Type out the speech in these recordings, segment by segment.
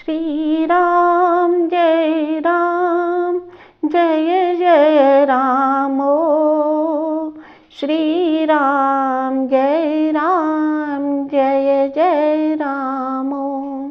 श्री राम जय राम जय जय राम ओ श्री राम जय जय राम ओ।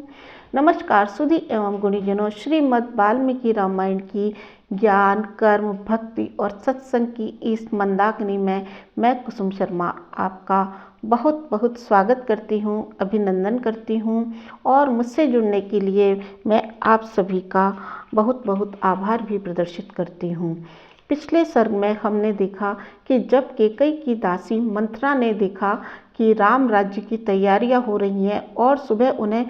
नमस्कार सुधी एवं गुणीजनों, श्रीमद् वाल्मीकि रामायण की ज्ञान कर्म भक्ति और सत्संग की इस मंदाकिनी में मैं कुसुम शर्मा आपका बहुत बहुत स्वागत करती हूँ, अभिनंदन करती हूँ और मुझसे जुड़ने के लिए मैं आप सभी का बहुत बहुत आभार भी प्रदर्शित करती हूँ। पिछले सर्ग में हमने देखा कि जब कैकेयी की दासी मंथरा ने देखा कि राम राज्य की तैयारियां हो रही हैं और सुबह उन्हें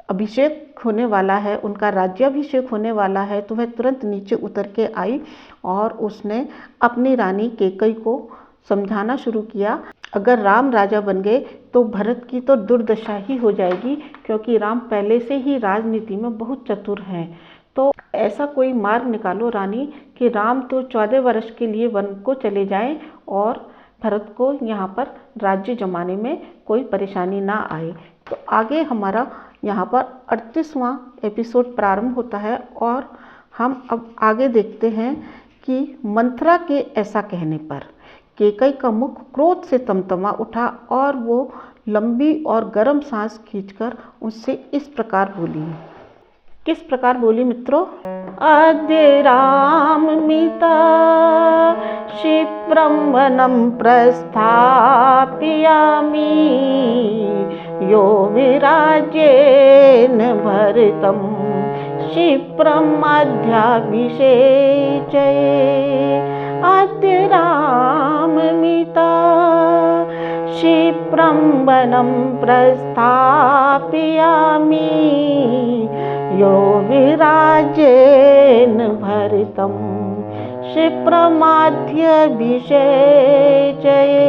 अभिषेक होने वाला है, उनका राज्याभिषेक होने वाला है, तो वह तुरंत नीचे उतर के आई और उसने अपनी रानी कैकेयी को समझाना शुरू किया। अगर राम राजा बन गए तो भरत की तो दुर्दशा ही हो जाएगी, क्योंकि राम पहले से ही राजनीति में बहुत चतुर हैं। तो ऐसा कोई मार्ग निकालो रानी कि राम तो 14 वर्ष के लिए वन को चले जाएं और भरत को यहाँ पर राज्य जमाने में कोई परेशानी ना आए। तो आगे हमारा यहाँ पर 38वां एपिसोड प्रारंभ होता है और हम अब आगे देखते हैं कि मंथरा के ऐसा कहने पर कैकेयी का मुख क्रोध से तमतमा उठा और वो लंबी और गर्म सांस खींचकर उससे इस प्रकार बोली। किस प्रकार बोली मित्रों? अद्य राममिता क्षिप्रं वनं प्रस्थापयामि यो विराजेन भरतं क्षिप्रम् अध्याभिषेचये। अद्य राममिता क्षिप्रं वनं प्रस्थापयामि यो विराजेन भरतं क्षिप्रमध्यभिषेचये।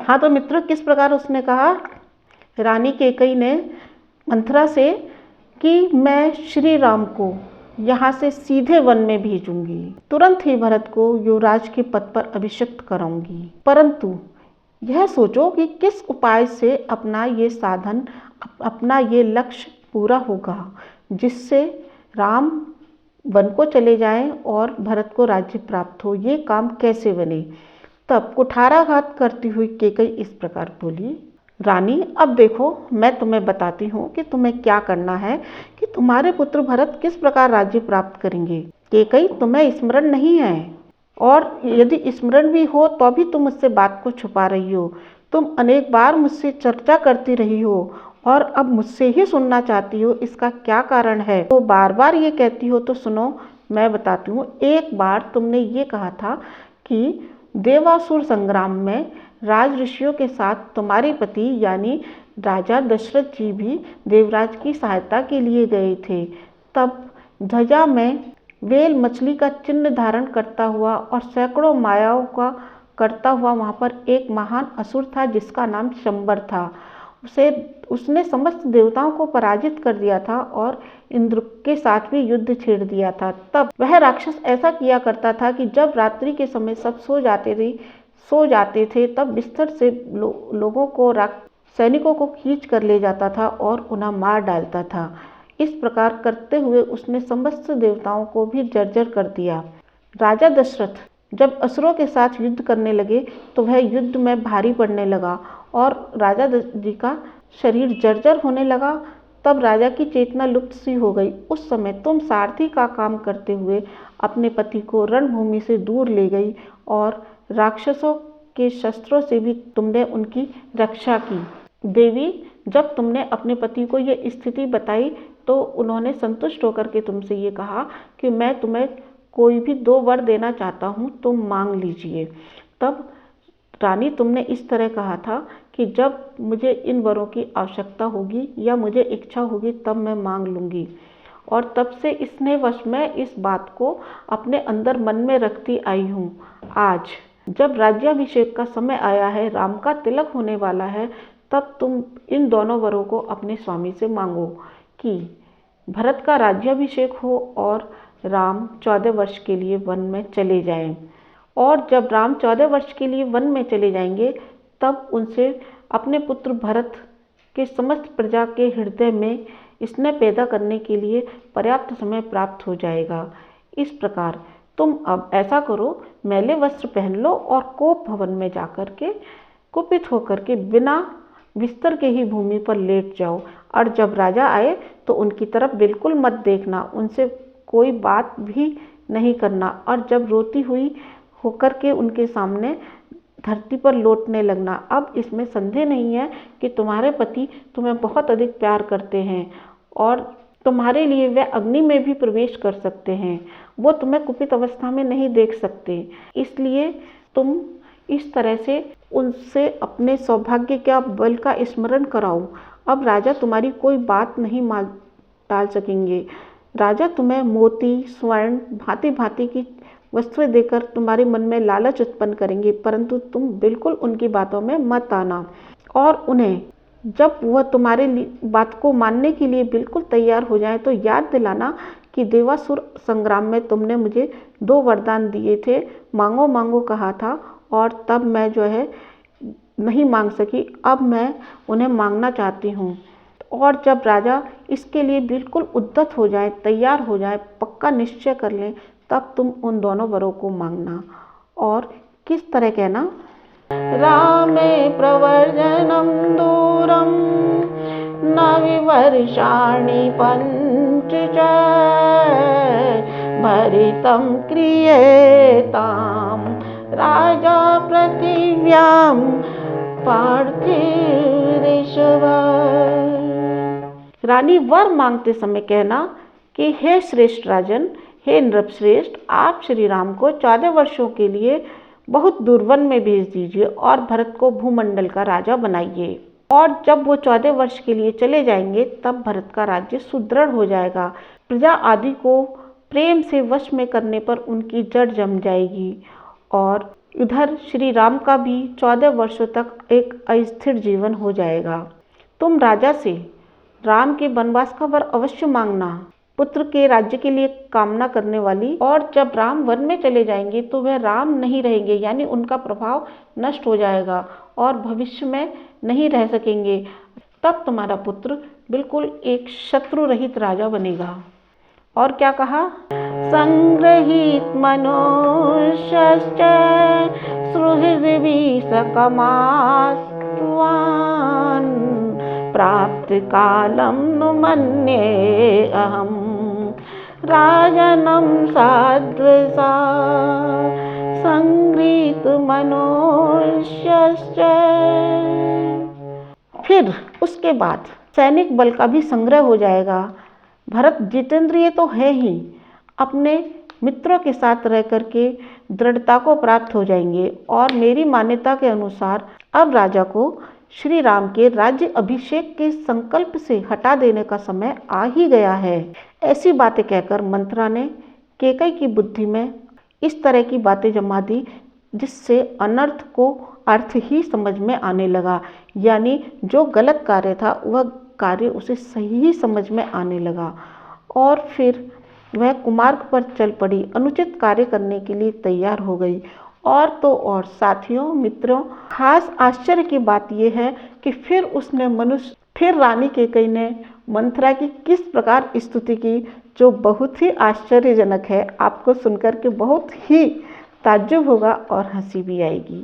हाँ तो मित्रों, किस प्रकार उसने कहा रानी कैकेयी ने मंथरा से कि मैं श्री राम को यहाँ से सीधे वन में भेजूंगी, तुरंत ही भरत को युवराज के पद पर अभिषिक्त कराऊंगी, परंतु यह सोचो कि किस उपाय से अपना ये साधन, अपना ये लक्ष्य पूरा होगा जिससे राम वन को चले जाएं और भरत को राज्य प्राप्त हो। ये काम कैसे बने? तब कुठाराघात करती हुई कैकेयी इस प्रकार बोली, रानी अब देखो मैं तुम्हें बताती हूँ कि तुम्हें क्या करना है, कि तुम्हारे पुत्र भरत किस प्रकार राज्य प्राप्त करेंगे। कैकेयी तुम्हें स्मरण नहीं है, और यदि स्मरण भी हो तो भी तुम मुझसे बात को छुपा रही हो। तुम अनेक बार मुझसे चर्चा करती रही हो और अब मुझसे ही सुनना चाहती हो, इसका क्या कारण है? तो बार बार ये कहती हो तो सुनो मैं बताती हूँ। एक बार तुमने ये कहा था कि देवासुर संग्राम में राज ऋषियों के साथ तुम्हारे पति यानी राजा दशरथ जी भी देवराज की सहायता के लिए गए थे। तब ध्वजा में वेल मछली का चिन्ह धारण करता हुआ और सैकड़ों मायाओं का करता हुआ वहाँ पर एक महान असुर था जिसका नाम शंबर था। उसने समस्त देवताओं को पराजित कर दिया था और इंद्र के साथ भी युद्ध छेड़ दिया था। तब वह राक्षस ऐसा किया करता था कि जब रात्रि के समय सब सो जाते थे तब बिस्तर से लोगों को, सैनिकों को खींच कर ले जाता था और उन्हें मार डालता था। इस प्रकार करते हुए उसने समस्त देवताओं को भी जर्जर कर दिया। राजा दशरथ जब असुरों के साथ युद्ध करने लगे तो वह युद्ध में भारी पड़ने लगा और राजा जी का शरीर जर्जर होने लगा। तब राजा की चेतना लुप्त सी हो गई। उस समय तुम सारथी का काम करते हुए अपने पति को रणभूमि से दूर ले गई और राक्षसों के शस्त्रों से भी तुमने उनकी रक्षा की। देवी, जब तुमने अपने पति को ये स्थिति बताई तो उन्होंने संतुष्ट होकर के तुमसे ये कहा कि मैं तुम्हें कोई भी 2 वर देना चाहता हूँ, तुम मांग लीजिए। तब रानी तुमने इस तरह कहा था कि जब मुझे इन वरों की आवश्यकता होगी या मुझे इच्छा होगी तब मैं मांग लूँगी। और तब से स्नेहवश मैं इस बात को अपने अंदर मन में रखती आई हूँ। आज जब राज्याभिषेक का समय आया है, राम का तिलक होने वाला है, तब तुम इन दोनों वरों को अपने स्वामी से मांगो कि भरत का राज्याभिषेक हो और राम 14 वर्ष के लिए वन में चले जाएं। और जब राम 14 वर्ष के लिए वन में चले जाएंगे तब उनसे अपने पुत्र भरत के समस्त प्रजा के हृदय में स्नेह पैदा करने के लिए पर्याप्त समय प्राप्त हो जाएगा। इस प्रकार तुम अब ऐसा करो, मैले वस्त्र पहन लो और कोप भवन में जाकर के कुपित होकर के बिना बिस्तर के ही भूमि पर लेट जाओ, और जब राजा आए तो उनकी तरफ बिल्कुल मत देखना, उनसे कोई बात भी नहीं करना, और जब रोती हुई होकर के उनके सामने धरती पर लौटने लगना। अब इसमें संदेह नहीं है कि तुम्हारे पति तुम्हें बहुत अधिक प्यार करते हैं और तुम्हारे लिए वे अग्नि में भी प्रवेश कर सकते हैं। वो तुम्हें कुपित अवस्था में नहीं देख सकते, इसलिए तुम इस तरह से उनसे अपने सौभाग्य के बल का स्मरण कराओ। अब राजा तुम्हारी कोई बात नहीं टाल सकेंगे। राजा तुम्हें मोती, स्वर्ण, भांति भांति की वस्तुएं देकर तुम्हारे मन में लालच उत्पन्न करेंगे, परंतु तुम बिल्कुल उनकी बातों में मत आना, और उन्हें जब वह तुम्हारे बात को मानने के लिए बिल्कुल तैयार हो जाए तो याद दिलाना कि देवासुर संग्राम में तुमने मुझे 2 वरदान दिए थे, मांगो मांगो कहा था, और तब मैं नहीं मांग सकी, अब मैं उन्हें मांगना चाहती हूँ। और जब राजा इसके लिए बिल्कुल उद्यत हो जाए, तैयार हो जाए, पक्का निश्चय कर लें, तब तुम उन दोनों वरों को मांगना। और किस तरह कहना, रामे प्रवर्जनम दूरम न विवर्षाणि पंच च भरितं क्रियेताम राजा पृथिव्याम पार्थिव। रानी वर मांगते समय कहना कि हे श्रेष्ठ राजन, हे नृपश्रेष्ठ, आप श्री राम को 14 वर्षों के लिए बहुत दूर वन में भेज दीजिए और भरत को भूमंडल का राजा बनाइए। और जब वो 14 वर्ष के लिए चले जाएंगे तब भरत का राज्य सुदृढ़ हो जाएगा। प्रजा आदि को प्रेम से वश में करने पर उनकी जड़ जम जाएगी, और इधर श्री राम का भी 14 वर्षों तक एक अस्थिर जीवन हो जाएगा। तुम राजा से राम के वनवास का वर अवश्य मांगना, पुत्र के राज्य के लिए कामना करने वाली। और जब राम वन में चले जाएंगे तो वह राम नहीं रहेंगे, यानी उनका प्रभाव नष्ट हो जाएगा और भविष्य में नहीं रह सकेंगे। तब तुम्हारा पुत्र बिल्कुल एक शत्रु रहित राजा बनेगा। और क्या कहा, संग्रहित मनुष्यश्च सुहृद्भिः सकमास्त्वान् प्राप्त कालं नु मन्ये अहं राजनं साध्वसा संगृहीत मनुष्यश्च। फिर उसके बाद सैनिक बल का भी संग्रह हो जाएगा। भरत जितेंद्रिय तो है ही, अपने मित्रों के साथ रह करके दृढ़ता को प्राप्त हो जाएंगे। और मेरी मान्यता के अनुसार अब राजा को श्री राम के राज्य अभिषेक के संकल्प से हटा देने का समय आ ही गया है। ऐसी बातें कहकर मंथरा ने कैकेयी की बुद्धि में इस तरह की बातें जमा दी जिससे अनर्थ को अर्थ ही समझ में आने लगा, यानी जो गलत कार्य था वह कार्य उसे सही ही समझ में आने लगा। और फिर वह कुमार्ग पर चल पड़ी, अनुचित कार्य करने के लिए तैयार हो गई। और तो और साथियों, मित्रों, खास आश्चर्य की बात यह है कि फिर रानी कैकेयी ने मंथरा की किस प्रकार स्तुति की, जो बहुत ही आश्चर्यजनक है। आपको सुनकर के बहुत ही ताज्जुब होगा और हंसी भी आएगी।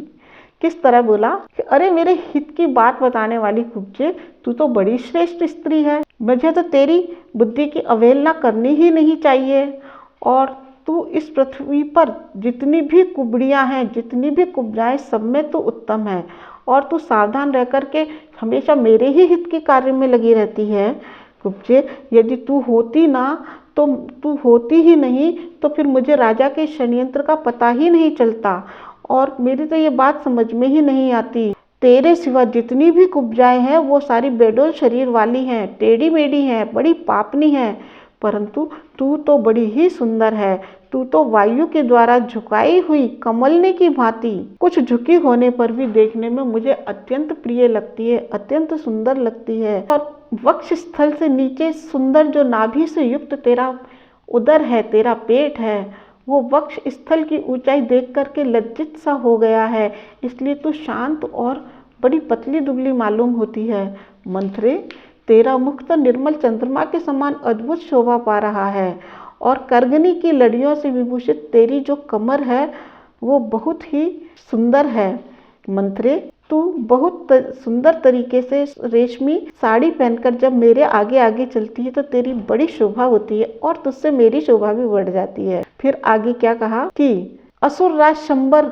किस तरह बोला कि अरे मेरे हित की बात बताने वाली कुब्जे, तू तो बड़ी श्रेष्ठ स्त्री है, मुझे तो तेरी बुद्धि की अवहेलना करनी ही नहीं चाहिए। और तू इस पृथ्वी पर जितनी भी कुबड़ियाँ हैं, जितनी भी कुब्जाएं, सब में तो उत्तम है, और तू सावधान रह कर के हमेशा मेरे ही हित के कार्य में लगी रहती है। कुब्जे, यदि तू होती ना, तो तू होती ही नहीं तो फिर मुझे राजा के षड्यंत्र का पता ही नहीं चलता, और मेरी तो ये बात समझ में ही नहीं आती। तेरे सिवा जितनी भी कुब्जाएं हैं वो सारी बेडोल शरीर वाली हैं, टेढ़ी मेढ़ी हैं, बड़ी पापनी हैं, परंतु तू तो बड़ी ही सुंदर है। तू तो वायु के द्वारा झुकाई हुई कमलनी की भांति, कुछ झुकी होने पर भी देखने में मुझे अत्यंत प्रिय लगती है, अत्यंत सुंदर लगती है। और वक्ष स्थल से नीचे सुंदर जो नाभि से युक्त तेरा उदर है, तेरा पेट है, वो वक्ष स्थल की ऊंचाई देख करके लज्जित सा हो गया है, इसलिए तू शांत और बड़ी पतली दुबली मालूम होती है। मंथरे, तेरा मुख तो निर्मल चंद्रमा के समान अद्भुत शोभा पा रहा है और करगनी की लड़ियों से विभूषित तेरी जो कमर है वो बहुत ही सुंदर है। मंथरे, तू बहुत सुंदर तरीके से रेशमी साड़ी पहनकर जब मेरे आगे आगे चलती है तो तेरी बड़ी शोभा होती है और तुझसे मेरी शोभा भी बढ़ जाती है। फिर आगे क्या कहा कि असुर राज शंबर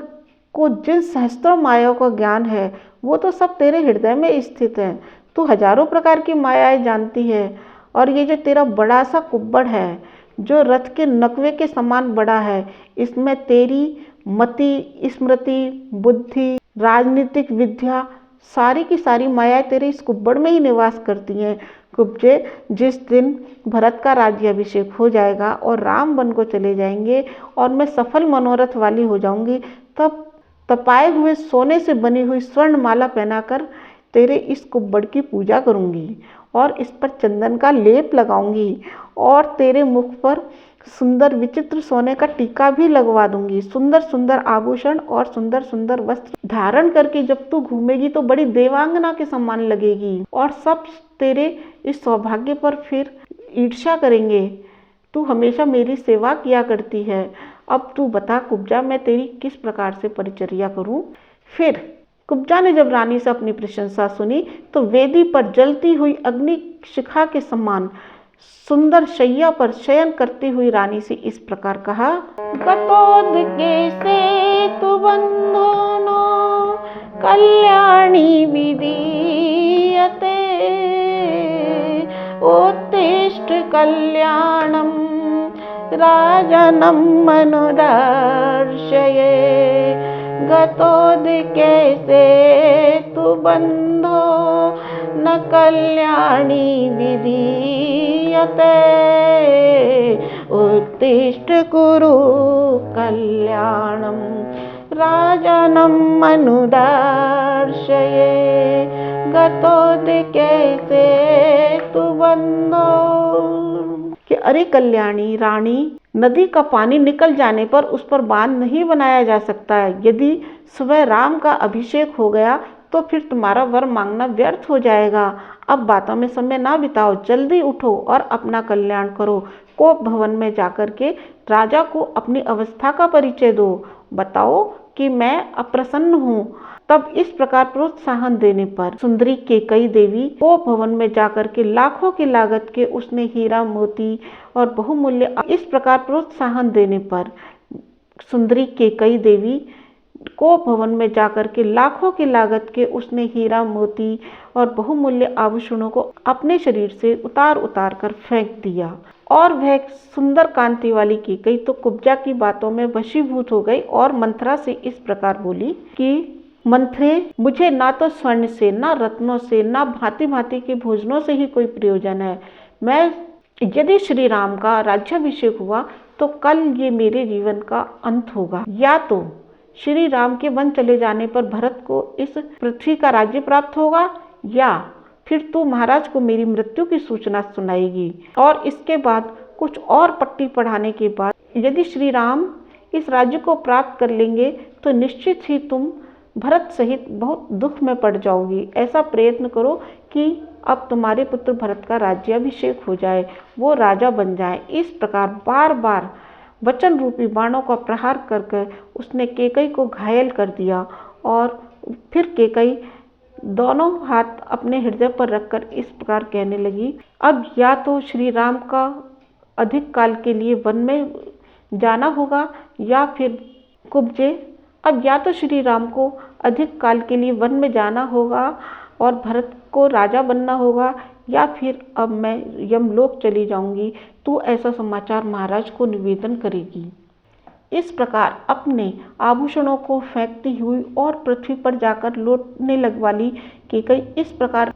को जिन सहस्त्रों मायाओं का ज्ञान है वो तो सब तेरे हृदय में स्थित है। तू हजारों प्रकार की मायाएं जानती है और ये जो तेरा बड़ा सा कुब्बड़ है जो रथ के नकवे के समान बड़ा है, इसमें तेरी मति, स्मृति, बुद्धि, राजनीतिक विद्या, सारी की सारी मायाएं तेरे इस कुब्बड़ में ही निवास करती हैं। कुब्जे, जिस दिन भरत का राज्याभिषेक हो जाएगा और राम वन को चले जाएंगे और मैं सफल मनोरथ वाली हो जाऊंगी, तब तपाए हुए सोने से बनी हुई स्वर्ण माला पहनाकर तेरे इस कुब्बड़ की पूजा करूंगी और इस पर चंदन का लेप लगाऊंगी और तेरे मुख पर सुंदर विचित्र सोने का टीका भी लगवा दूंगी। सुंदर सुंदर आभूषण और सुंदर सुंदर वस्त्र धारण करके जब तू घूमेगी तो बड़ी देवांगना के समान लगेगी और सब तेरे इस सौभाग्य पर फिर ईर्ष्या करेंगे। तू हमेशा मेरी सेवा किया करती है, अब तू बता कुब्जा, मैं तेरी किस प्रकार से परिचर्या करूं। फिर कुब्जा ने जब रानी से अपनी प्रशंसा सुनी तो वेदी पर जलती हुई अग्नि शिखा के समान सुंदर शैया पर शयन करती हुई रानी से इस प्रकार कहा। गतोदके से तु बंधनो कल्याणी विधीयते उत्तिष्ठ कल्याणम राजनम अनुदर्शये। गतोदके से तु बंधो न कल्याणी विधीयते उत्तिष्ठ कुरु कल्याणम राजनम अनुदर्शये। गतोदके से तु बंधो कि अरे कल्याणी रानी, नदी का पानी निकल जाने पर उस पर बांध नहीं बनाया जा सकता है। यदि स्वयं राम का अभिषेक हो गया तो फिर तुम्हारा वर मांगना व्यर्थ हो जाएगा। अब बातों में समय ना बिताओ, जल्दी उठो और अपना कल्याण करो। कोप भवन में जाकर के राजा को अपनी अवस्था का परिचय दो, बताओ कि मैं अप्रसन्न हूँ। तब इस प्रकार प्रोत्साहन देने पर सुंदरी केकई देवी कोप भवन में जाकर के लाखों की लागत के उसने हीरा मोती और बहुमूल्य, इस प्रकार प्रोत्साहन देने पर सुंदरी केकई देवी कोप भवन में जाकर के लाखों की लागत के उसने हीरा मोती और बहुमूल्य आभूषणों को अपने शरीर से उतार उतार कर फेंक दिया और वह सुंदर कांति वाली केकई तो कुब्जा की बातों में वशीभूत हो गई और मंथरा से इस प्रकार बोली कि मंथरे, मुझे ना तो स्वर्ण से, ना रत्नों से, ना भांति भांति के भोजनों से ही कोई प्रयोजन है। मैं यदि श्री राम का राज्याभिषेक हुआ तो कल ये मेरे जीवन का अंत होगा, या तो श्री राम के वन चले जाने पर भरत को इस पृथ्वी का राज्य प्राप्त होगा, या फिर तू महाराज को मेरी मृत्यु की सूचना सुनाएगी और इसके बाद कुछ और पट्टी पढ़ाने के बाद यदि श्री राम इस राज्य को प्राप्त कर लेंगे तो निश्चित ही तुम भरत सहित बहुत दुख में पड़ जाओगी। ऐसा प्रयत्न करो कि अब तुम्हारे पुत्र भरत का राज्याभिषेक हो जाए, वो राजा बन जाए। इस प्रकार बार बार वचन रूपी बाणों का प्रहार करके उसने केकई को घायल कर दिया और फिर केकई दोनों हाथ अपने हृदय पर रखकर इस प्रकार कहने लगी, अब या तो श्री राम का अधिक काल के लिए वन में जाना होगा, या फिर कुब्जे, अब या तो श्री राम को अधिक काल के लिए वन में जाना होगा और भरत को राजा बनना होगा, या फिर अब मैं यमलोक चली जाऊंगी। तू ऐसा समाचार महाराज को निवेदन करेगी। इस प्रकार अपने आभूषणों को फेंकती हुई और पृथ्वी पर जाकर लौटने लग वाली केकई इस प्रकार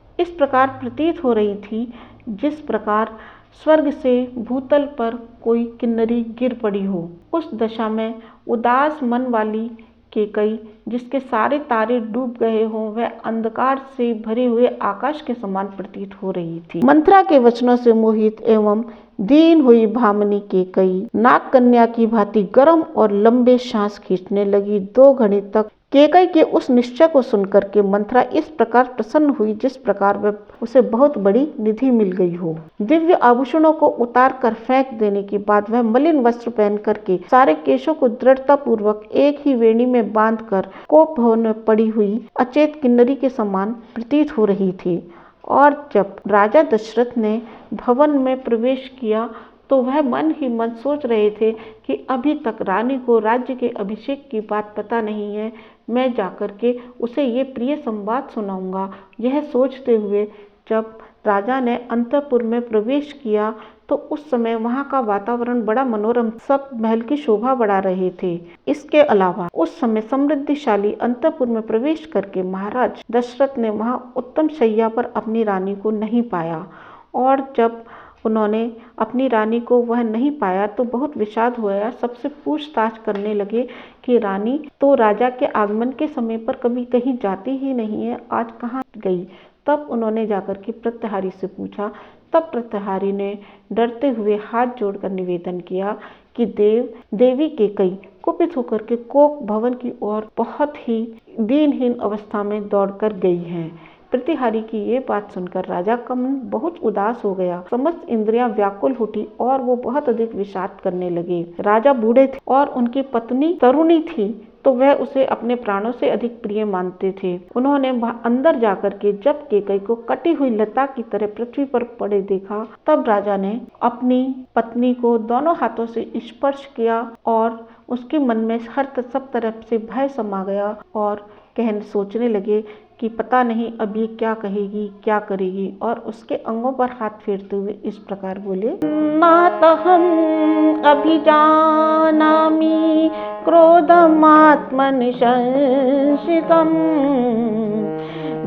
प्रतीत हो रही थी जिस प्रकार स्वर्ग से भूतल पर कोई किन्नरी गिर पड़ी हो। उस दशा में उदास मन वाली केकई, जिसके सारे तारे डूब गए हों, वह अंधकार से भरे हुए आकाश के समान प्रतीत हो रही थी। मंथरा के वचनों से मोहित एवं दीन हुई भामिनी केकई नाग कन्या की भांति गर्म और लंबे सांस खींचने लगी। 2 घड़ी तक केकई के उस निश्चय को सुनकर के मंथरा इस प्रकार प्रसन्न हुई जिस प्रकार वह उसे बहुत बड़ी निधि मिल गई हो। दिव्य आभूषणों को उतार कर फेंक देने के बाद वह मलिन वस्त्र पहन करके सारे केशों को दृढ़ता पूर्वक एक ही वेणी में बांधकर कोप भवन में पड़ी हुई अचेत किन्नरी के समान प्रतीत हो रही थी। और जब राजा दशरथ ने भवन में प्रवेश किया तो वह मन ही मन सोच रहे थे कि अभी तक रानी को राज्य के अभिषेक की बात पता नहीं है, मैं जाकर के उसे ये प्रिय संवाद सुनाऊंगा। यह सोचते हुए जब राजा ने अंतःपुर में प्रवेश किया तो उस समय वहां का वातावरण बड़ा मनोरम, सब महल की शोभा बढ़ा रहे थे। इसके अलावा उस समय समृद्धिशाली अंतःपुर में प्रवेश करके महाराज दशरथ ने वहां उत्तम शैया पर अपनी रानी को नहीं पाया, और जब उन्होंने अपनी रानी को वह नहीं पाया तो बहुत विषाद हुआ। सबसे पूछताछ करने लगे कि रानी तो राजा के आगमन के समय पर कभी कहीं जाती ही नहीं है, आज कहाँ गई। तब उन्होंने जाकर के प्रत्यहारी से पूछा। तब प्रत्यहारी ने डरते हुए हाथ जोड़कर निवेदन किया कि देवी केकई कुपित होकर के कोप भवन की ओर बहुत ही दीनहीन अवस्था में दौड़कर गई हैं। प्रतिहारी की ये बात सुनकर राजा का मन बहुत उदास हो गया, समस्त इंद्रियां व्याकुल उठी और वो बहुत अधिक विषाद करने लगे। राजा बूढ़े थे और उनकी पत्नी तरुणी थी, तो वह उसे अपने प्राणों से अधिक प्रिय मानते थे। उन्होंने अंदर जाकर के जब केकई को कटी हुई लता की तरह पृथ्वी पर पड़े देखा, तब राजा ने अपनी पत्नी को दोनों हाथों से स्पर्श किया और उसके मन में सब तरफ से भय समा गया और सोचने लगे कि पता नहीं अब ये क्या कहेगी क्या करेगी, और उसके अंगों पर हाथ फेरते हुए इस प्रकार बोले। नातहं अभिजानामि क्रोधमात्मनि संशितम्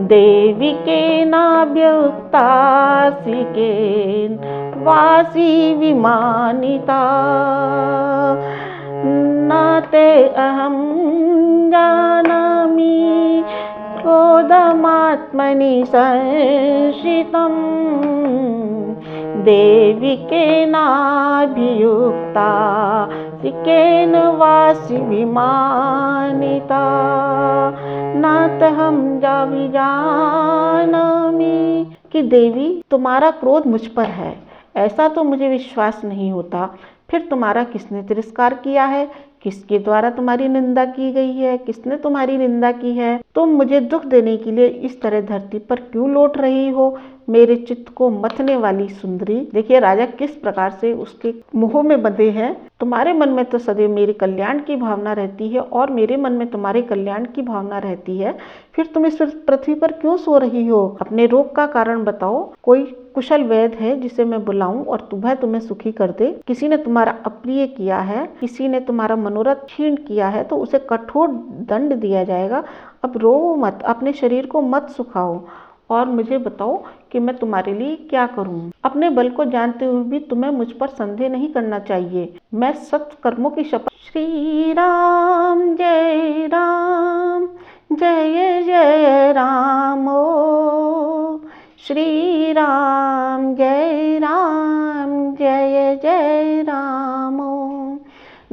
देवी केनाभ्युक्तासि केन वासी विमानिता न ते अहं जानामि क्रोधमात्मनि संशितं देवी केनाभियुक्ता केन वासी विमानिता नातहं जानामि कि देवी तुम्हारा क्रोध मुझ पर है, ऐसा तो मुझे विश्वास नहीं होता। फिर तुम्हारा किसने तिरस्कार किया है, किसके द्वारा तुम्हारी निंदा की गई है, किसने तुम्हारी निंदा की है। तुम मुझे दुख देने के लिए इस तरह धरती पर क्यों लौट रही हो, मेरे चित्त को मथने वाली सुंदरी। देखिए राजा किस प्रकार से उसके मुंह में बंधे हैं। तुम्हारे मन में तो सदैव मेरे कल्याण की भावना रहती है और मेरे मन में तुम्हारे कल्याण की भावना रहती है, फिर तुम इस पृथ्वी पर क्यों सो रही हो। अपने रोग का कारण बताओ, कोई कुशल वैद्य है जिसे मैं बुलाऊं और तुम्हें सुखी कर दे। किसी ने तुम्हारा अप्रिय किया है, किसी ने तुम्हारा मनोरथ क्षीण किया है तो उसे कठोर दंड दिया जाएगा। अब रो मत, अपने शरीर को मत सुखाओ और मुझे बताओ कि मैं तुम्हारे लिए क्या करूं। अपने बल को जानते हुए भी तुम्हें मुझ पर संदेह नहीं करना चाहिए। मैं सत्य कर्मों की शपथ। श्री राम जय राम जय जय राम ओ श्री राम जय जय राम।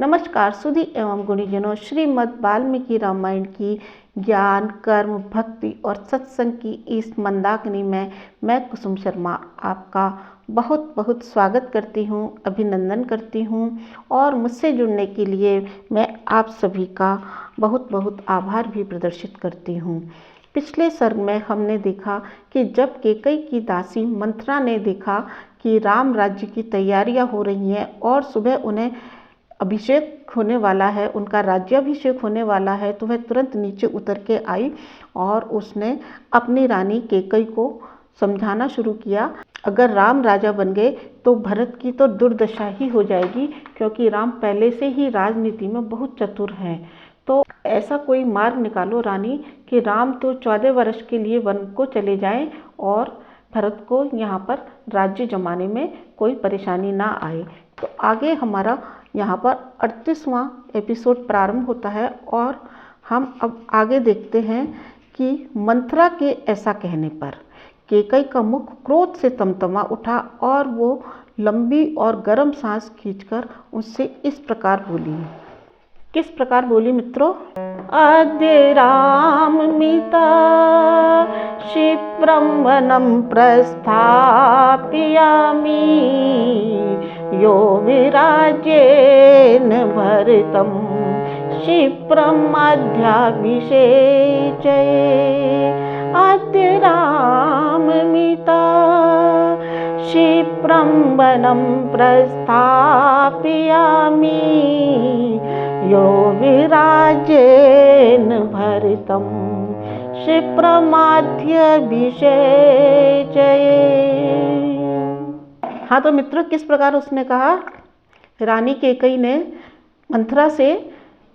नमस्कार सुधी एवं गुणीजनों, श्रीमद् वाल्मीकि रामायण की ज्ञान कर्म भक्ति और सत्संग की इस मंदाकिनी में मैं कुसुम शर्मा आपका बहुत बहुत स्वागत करती हूँ, अभिनंदन करती हूँ और मुझसे जुड़ने के लिए मैं आप सभी का बहुत बहुत आभार भी प्रदर्शित करती हूँ। पिछले सर्ग में हमने देखा कि जब केकई की दासी मंथरा ने देखा कि राम राज्य की तैयारियां हो रही हैं और सुबह उन्हें अभिषेक होने वाला है, उनका राज्याभिषेक होने वाला है, तो वह तुरंत नीचे उतर के आई और उसने अपनी रानी केकई को समझाना शुरू किया। अगर राम राजा बन गए तो भरत की तो दुर्दशा ही हो जाएगी, क्योंकि राम पहले से ही राजनीति में बहुत चतुर हैं। तो ऐसा कोई मार्ग निकालो रानी कि राम तो 14 वर्ष के लिए वन को चले जाएं और भरत को यहाँ पर राज्य जमाने में कोई परेशानी ना आए। तो आगे हमारा यहाँ पर 38वां एपिसोड प्रारंभ होता है और हम अब आगे देखते हैं कि मंथरा के ऐसा कहने पर केकई का मुख क्रोध से तमतमा उठा और वो लंबी और गर्म सांस खींचकर उससे इस प्रकार बोली। किस प्रकार बोली मित्रों? अद्य राममिता क्षिप्रं वनं प्रस्थापयामि यो विराजेन भरतं क्षिप्रमध्याभिषेचये। अद्य राममिता क्षिप्रं वनं प्रस्थापयामि यो विराजेन भरतं क्षिप्रमध्याभिषेचये। हाँ तो मित्रों, किस प्रकार उसने कहा? रानी कैकेयी ने मंथरा से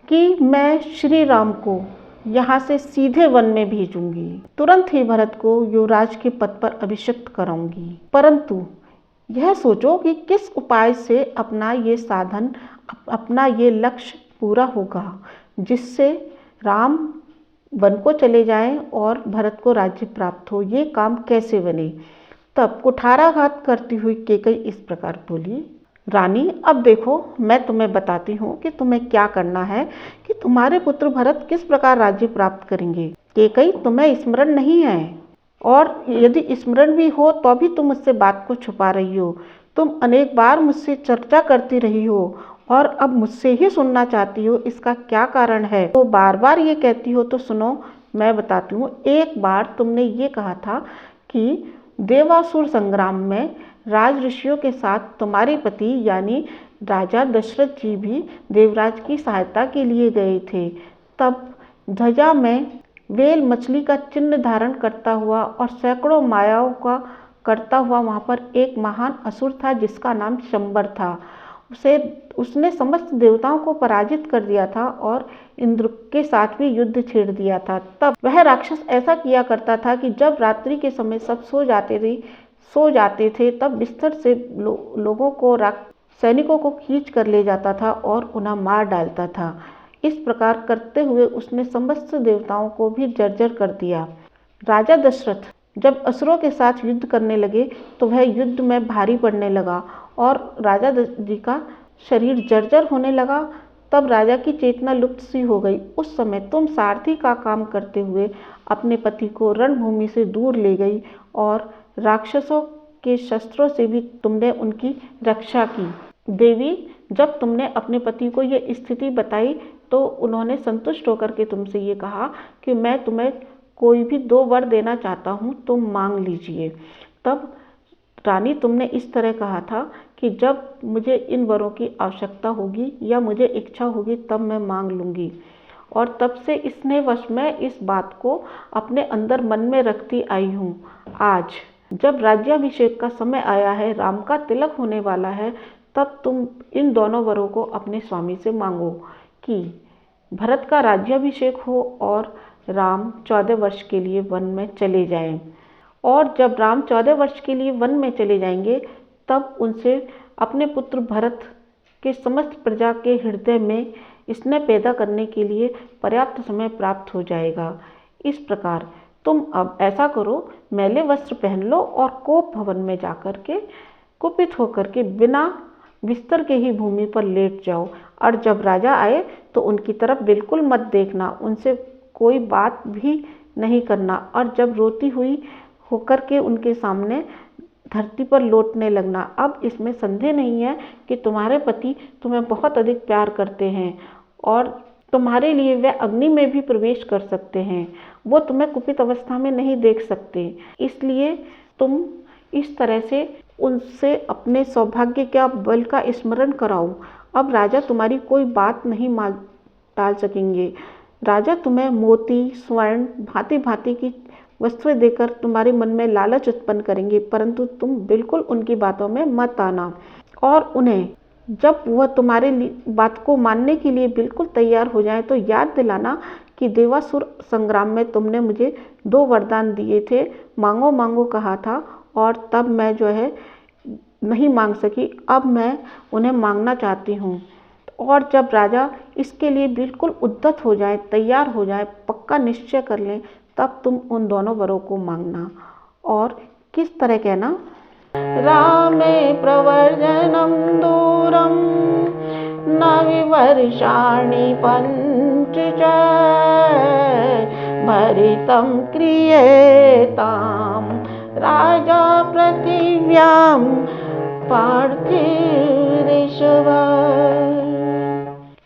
कि मैं श्री राम को यहाँ से सीधे वन में भेजूंगी, तुरंत ही भरत को युवराज के पद पर अभिषिक्त कराऊंगी। परंतु यह सोचो कि किस उपाय से अपना ये साधन, अपना ये लक्ष्य पूरा होगा जिससे राम वन को चले जाएं और भरत को राज्य प्राप्त हो। ये काम कैसे बने? तब कुठाराघात करती हुई कैकेयी इस प्रकार बोली, रानी अब देखो, मैं तुम्हें बताती हूँ कि तुम्हें क्या करना है, कि तुम्हारे पुत्र भरत किस प्रकार राज्य प्राप्त करेंगे। कैकेयी, तुम्हें स्मरण नहीं है, और यदि स्मरण भी हो तो भी तुम मुझसे बात को छुपा रही हो। तुम अनेक बार मुझसे चर्चा करती रही हो और अब मुझसे ही सुनना चाहती हो। इसका क्या कारण है? तो बार बार ये कहती हो तो सुनो, मैं बताती हूँ। एक बार तुमने ये कहा था कि देवासुर संग्राम में राज ऋषियों के साथ तुम्हारे पति यानी राजा दशरथ जी भी देवराज की सहायता के लिए गए थे। तब ध्वजा में वेल मछली का चिन्ह धारण करता हुआ और सैकड़ों मायाओं का करता हुआ वहाँ पर एक महान असुर था जिसका नाम शंबर था। उसने समस्त देवताओं को पराजित कर दिया था और इंद्र के साथ भी युद्ध छेड़ दिया था। तब वह राक्षस ऐसा किया करता था कि जब रात्रि के समय सब सो जाते थे तब बिस्तर से लोगों को, सैनिकों को खींच कर ले जाता था और उन्हें मार डालता था। इस प्रकार करते हुए उसने समस्त देवताओं को भी जर्जर कर दिया। राजा दशरथ जब असुरों के साथ युद्ध करने लगे तो वह युद्ध में भारी पड़ने लगा और राजा जी का शरीर जर्जर होने लगा। तब राजा की चेतना लुप्त सी हो गई। उस समय तुम सारथी का काम करते हुए अपने पति को रणभूमि से दूर ले गई और राक्षसों के शस्त्रों से भी तुमने उनकी रक्षा की। देवी, जब तुमने अपने पति को ये स्थिति बताई तो उन्होंने संतुष्ट होकर के तुमसे ये कहा कि मैं तुम्हें कोई भी 2 वर देना चाहता हूँ, तुम मांग लीजिए। तब रानी, तुमने इस तरह कहा था कि जब मुझे इन वरों की आवश्यकता होगी या मुझे इच्छा होगी तब मैं मांग लूँगी। और तब से स्नेहवश मैं इस बात को अपने अंदर मन में रखती आई हूँ। आज जब राज्याभिषेक का समय आया है, राम का तिलक होने वाला है, तब तुम इन दोनों वरों को अपने स्वामी से मांगो कि भरत का राज्याभिषेक हो और राम 14 वर्ष के लिए वन में चले जाएं। और जब राम 14 वर्ष के लिए वन में चले जाएंगे तब उनसे अपने पुत्र भरत के समस्त प्रजा के हृदय में स्नेह पैदा करने के लिए पर्याप्त समय प्राप्त हो जाएगा। इस प्रकार तुम अब ऐसा करो, मैले वस्त्र पहन लो और कोप भवन में जाकर के कुपित होकर के बिना बिस्तर के ही भूमि पर लेट जाओ। और जब राजा आए तो उनकी तरफ बिल्कुल मत देखना, उनसे कोई बात भी नहीं करना। और जब रोती हुई होकर के उनके सामने धरती पर लौटने लगना। अब इसमें संदेह नहीं है कि तुम्हारे पति तुम्हें बहुत अधिक प्यार करते हैं और तुम्हारे लिए वे अग्नि में भी प्रवेश कर सकते हैं। वो तुम्हें कुपित अवस्था में नहीं देख सकते। इसलिए तुम इस तरह से उनसे अपने सौभाग्य का बल का स्मरण कराओ। अब राजा तुम्हारी कोई बात नहीं टाल सकेंगे। राजा तुम्हें मोती, स्वर्ण, भांति भांति की वस्तुएं देकर तुम्हारे मन में लालच उत्पन्न करेंगे, परंतु तुम बिल्कुल उनकी बातों में मत आना। और उन्हें जब वह तुम्हारे बात को मानने के लिए बिल्कुल तैयार हो जाए तो याद दिलाना कि देवासुर संग्राम में तुमने मुझे 2 वरदान दिए थे, मांगो मांगो कहा था, और तब मैं नहीं मांग सकी। अब मैं उन्हें मांगना चाहती हूँ। और जब राजा इसके लिए बिल्कुल उद्यत हो जाए, तैयार हो जाए, पक्का निश्चय कर लें, तब तुम उन दोनों वरों को मांगना। और किस तरह कहना? रामे प्रवर्जनम दूरम नविवर्षाणि पञ्च च भरितं क्रियेतां राजा पृथिव्यां पार्थिव।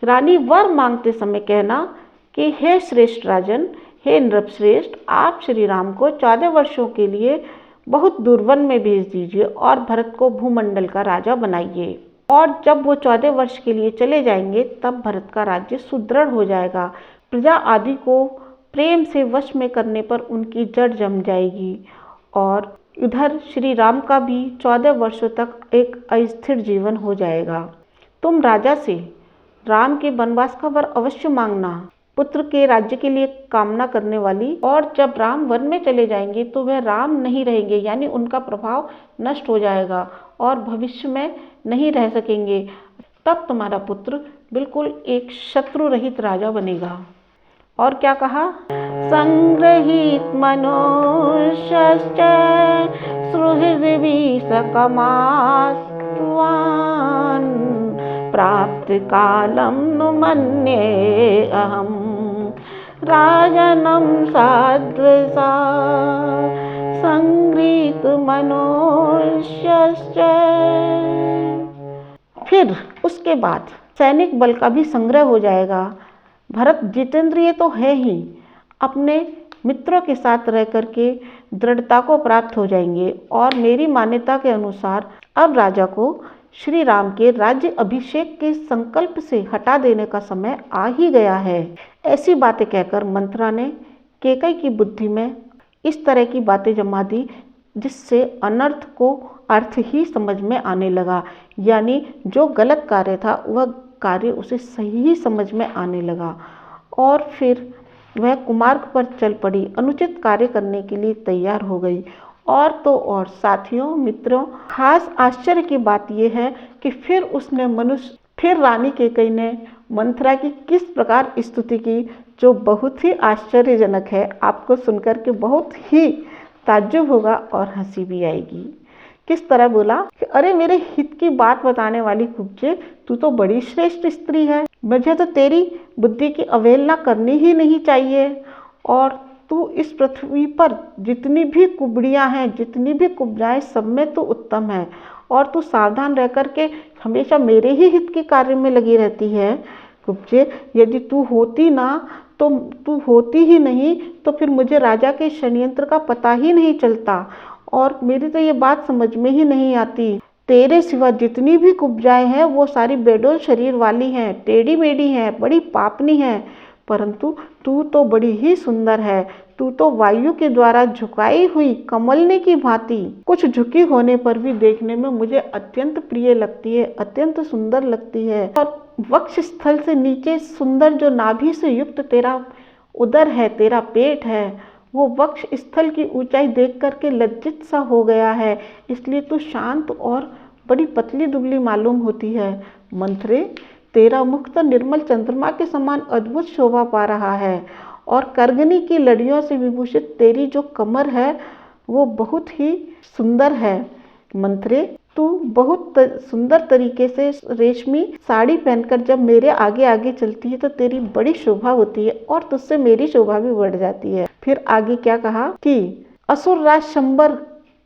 रानी वर मांगते समय कहना कि हे श्रेष्ठ राजन, हे नृपश्रेष्ठ, आप श्री राम को 14 वर्षों के लिए बहुत दूर वन में भेज दीजिए और भरत को भूमंडल का राजा बनाइए। और जब वो 14 वर्ष के लिए चले जाएंगे तब भरत का राज्य सुदृढ़ हो जाएगा। प्रजा आदि को प्रेम से वश में करने पर उनकी जड़ जम जाएगी और इधर श्री राम का भी 14 वर्षों तक एक अस्थिर जीवन हो जाएगा। तुम राजा से राम के वनवास का वर अवश्य मांगना, पुत्र के राज्य के लिए कामना करने वाली। और जब राम वन में चले जाएंगे तो वह राम नहीं रहेंगे, यानी उनका प्रभाव नष्ट हो जाएगा और भविष्य में नहीं रह सकेंगे। तब तुम्हारा पुत्र बिल्कुल एक शत्रु रहित राजा बनेगा। और क्या कहा? संग्रहीत मनुष्यश्च सुहृद्भिः सकमास्त्वान् प्राप्त कालं नु मन्ये अहं राजनं साध्वसा संगृहीत मनुष्यश्च। फिर उसके बाद सैनिक बल का भी संग्रह हो जाएगा। भरत जितेंद्रिय तो है ही, अपने मित्रों के साथ रह करके दृढ़ता को प्राप्त हो जाएंगे। और मेरी मान्यता के अनुसार अब राजा को श्री राम के राज्य अभिषेक के संकल्प से हटा देने का समय आ ही गया है। ऐसी बातें कहकर मंथरा ने कैकेयी की बुद्धि में इस तरह की बातें जमा दी जिससे अनर्थ को अर्थ ही समझ में आने लगा, यानी जो गलत कार्य था वह कार्य उसे सही समझ में आने लगा। और फिर वह कुमार्ग पर चल पड़ी, अनुचित कार्य करने के लिए तैयार हो गई। और तो और साथियों, मित्रों, खास आश्चर्य की बात यह है कि फिर रानी कैकेयी ने मंथरा की किस प्रकार स्तुति की, जो बहुत ही आश्चर्यजनक है। आपको सुनकर के बहुत ही ताज्जुब होगा और हंसी भी आएगी। किस तरह बोला कि अरे मेरे हित की बात बताने वाली कुब्जे, तू तो बड़ी श्रेष्ठ स्त्री है, मुझे तो तेरी बुद्धि की अवहेलना करनी ही नहीं चाहिए। और तू इस पृथ्वी पर जितनी भी कुबड़ियाँ हैं, जितनी भी कुब्जाएं, सब में तो उत्तम है। और तू सावधान रह कर के हमेशा मेरे ही हित के कार्य में लगी रहती है। कुब्जे, यदि तू होती ना तो तू होती ही नहीं तो फिर मुझे राजा के षड्यंत्र का पता ही नहीं चलता। और मेरी तो ये बात समझ में ही नहीं आती, तेरे सिवा जितनी भी कुब्जाएं हैं वो सारी बेडोल शरीर वाली हैं, टेढ़ी मेढ़ी हैं, बड़ी पापनी हैं। परंतु तू तो बड़ी ही सुंदर है। तू तो वायु के द्वारा झुकाई हुई कमलने की भांति, कुछ झुकी होने पर भी देखने में मुझे अत्यंत प्रिय लगती है, अत्यंत सुंदर लगती है। और वक्ष स्थल से नीचे सुंदर जो नाभि से युक्त तेरा उदर है, तेरा पेट है, वो वक्ष स्थल की ऊंचाई देख करके लज्जित सा हो गया है। इसलिए तू शांत और बड़ी पतली दुबली मालूम होती है। मंथरे, तेरा मुख तो निर्मल चंद्रमा के समान अद्भुत शोभा पा रहा है और करगनी की लड़ियों से विभूषित तेरी जो कमर है वो बहुत ही सुंदर है। मंथरे, तू बहुत सुंदर तरीके से रेशमी साड़ी पहनकर जब मेरे आगे आगे चलती है तो तेरी बड़ी शोभा होती है और तुझसे मेरी शोभा भी बढ़ जाती है। फिर आगे क्या कहा कि असुर राज शंबर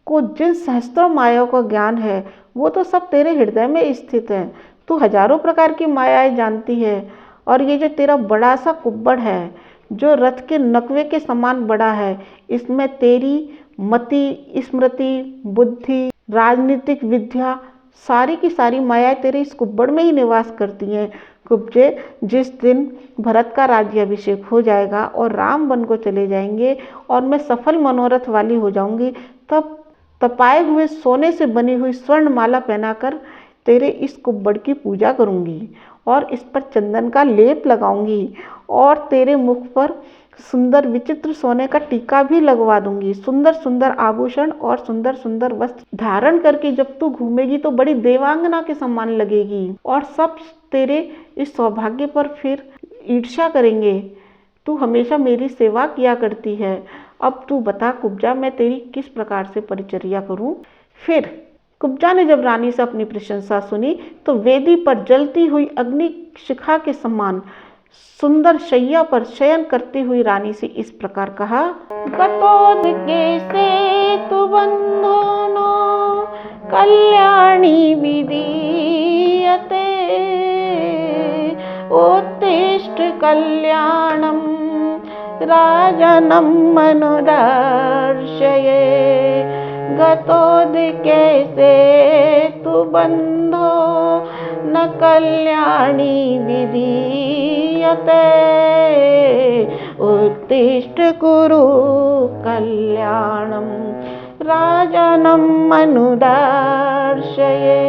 को जिन सहस्त्रों मायाओं का ज्ञान है वो तो सब तेरे हृदय में स्थित है। तू हजारों प्रकार की मायाएं जानती है। और ये जो तेरा बड़ा सा कुब्बड़ है जो रथ के नकवे के समान बड़ा है, इसमें तेरी मति, स्मृति, बुद्धि, राजनीतिक विद्या, सारी की सारी मायाएं तेरे इस कुब्बड़ में ही निवास करती हैं। कुब्जे, जिस दिन भरत का राज्याभिषेक हो जाएगा और राम वन को चले जाएंगे और मैं सफल मनोरथ वाली हो जाऊंगी, तब तपाए हुए सोने से बनी हुई स्वर्ण माला पहनाकर तेरे इस कुब्बड़ की पूजा करूंगी और इस पर चंदन का लेप लगाऊंगी और तेरे मुख पर सुंदर विचित्र सोने का टीका भी लगवा दूंगी। सुंदर सुंदर आभूषण और सुंदर सुंदर वस्त्र धारण करके जब तू घूमेगी तो बड़ी देवांगना के समान लगेगी और सब तेरे इस सौभाग्य पर फिर ईर्ष्या करेंगे। तू हमेशा मेरी सेवा किया करती है। अब तू बता कुब्जा, मैं तेरी किस प्रकार से परिचर्या करूं? फिर कुब्जा ने जब रानी से अपनी प्रशंसा सुनी तो वेदी पर जलती हुई अग्नि शिखा के समान सुंदर शैया पर शयन करती हुई रानी से इस प्रकार कहा, गतोदके से तु बंधो नो कल्याणी विधीयते उत्तिष्ठ कल्याणम राजनम अनुदर्शये गतोदके से तु बंधो न कल्याणी विधीयते उत्तिष्ठ कुरु कल्याणम राजनम अनुदर्शये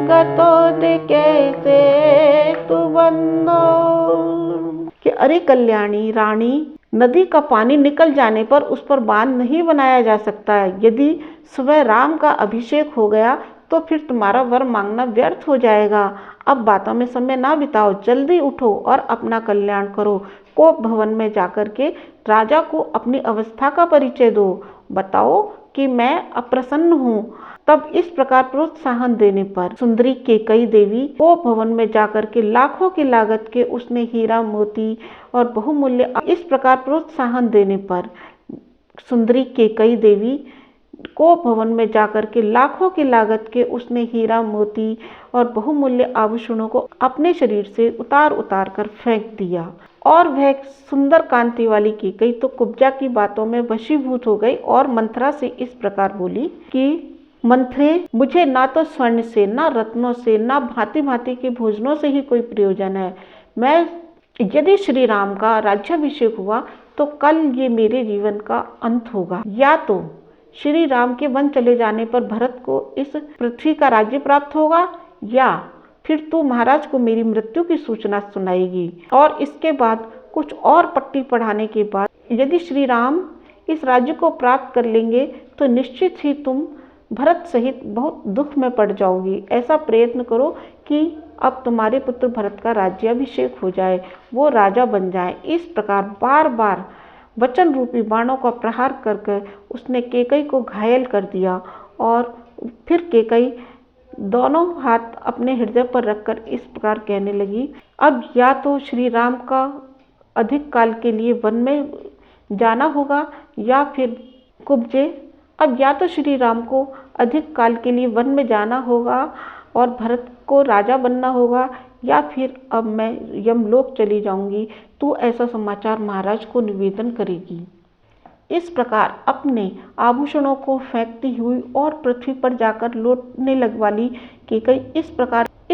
गतोदके से तु बंधो। कि अरे कल्याणी रानी, नदी का पानी निकल जाने पर उस पर बांध नहीं बनाया जा सकता है। यदि स्वयं राम का अभिषेक हो गया तो फिर तुम्हारा वर मांगना व्यर्थ हो जाएगा। अब बातों में समय ना बिताओ, जल्दी उठो और अपना कल्याण करो। कोप भवन में जाकर के राजा को अपनी अवस्था का परिचय दो, बताओ कि मैं अप्रसन्न हूँ। तब इस प्रकार प्रोत्साहन देने पर सुंदरी कैकेयी देवी कोप भवन में जाकर के लाखों की लागत के उसने हीरा मोती और बहुमूल्य इस प्रकार प्रोत्साहन देने पर सुंदरी कैकेयी देवी कोप भवन में जाकर के लाखों की लागत के उसने हीरा मोती और बहुमूल्य आभूषणों को अपने शरीर से उतार उतार कर फेंक दिया। और वह सुंदर कांति वाली कैकेयी तो कुब्जा की बातों में वशीभूत हो गई और मंथरा से इस प्रकार बोली कि मंथरे, मुझे ना तो स्वर्ण से, ना रत्नों से, ना भांति भांति के भोजनों से ही कोई प्रयोजन है। यदि श्री राम का राज्याभिषेक हुआ तो कल ये मेरे जीवन का अंत होगा। या तो श्री राम के वन चले जाने पर भरत को इस पृथ्वी का राज्य प्राप्त होगा, या फिर तू महाराज को मेरी मृत्यु की सूचना सुनाएगी। और इसके बाद कुछ और पट्टी पढ़ाने के बाद यदि श्री राम इस राज्य को प्राप्त कर लेंगे तो निश्चित ही तुम भरत सहित बहुत दुख में पड़ जाओगी। ऐसा प्रयत्न करो कि अब तुम्हारे पुत्र भरत का राज्याभिषेक हो जाए, वो राजा बन जाए। इस प्रकार बार बार वचन रूपी बाणों का प्रहार करके उसने कैकेयी को घायल कर दिया। और फिर कैकेयी दोनों हाथ अपने हृदय पर रखकर इस प्रकार कहने लगी, अब या तो श्री राम का अधिक काल के लिए वन में जाना होगा, या फिर कुब्जे, अब या तो श्री राम को अधिक काल के लिए वन में जाना होगा और भरत को राजा बनना होगा, या फिर अब मैं यमलोक चली जाऊंगी। तू ऐसा समाचार महाराज को निवेदन करेगी। इस प्रकार अपने आभूषणों को फेंकती हुई और पृथ्वी पर जाकर लौटने लग वाली कैकेयी इस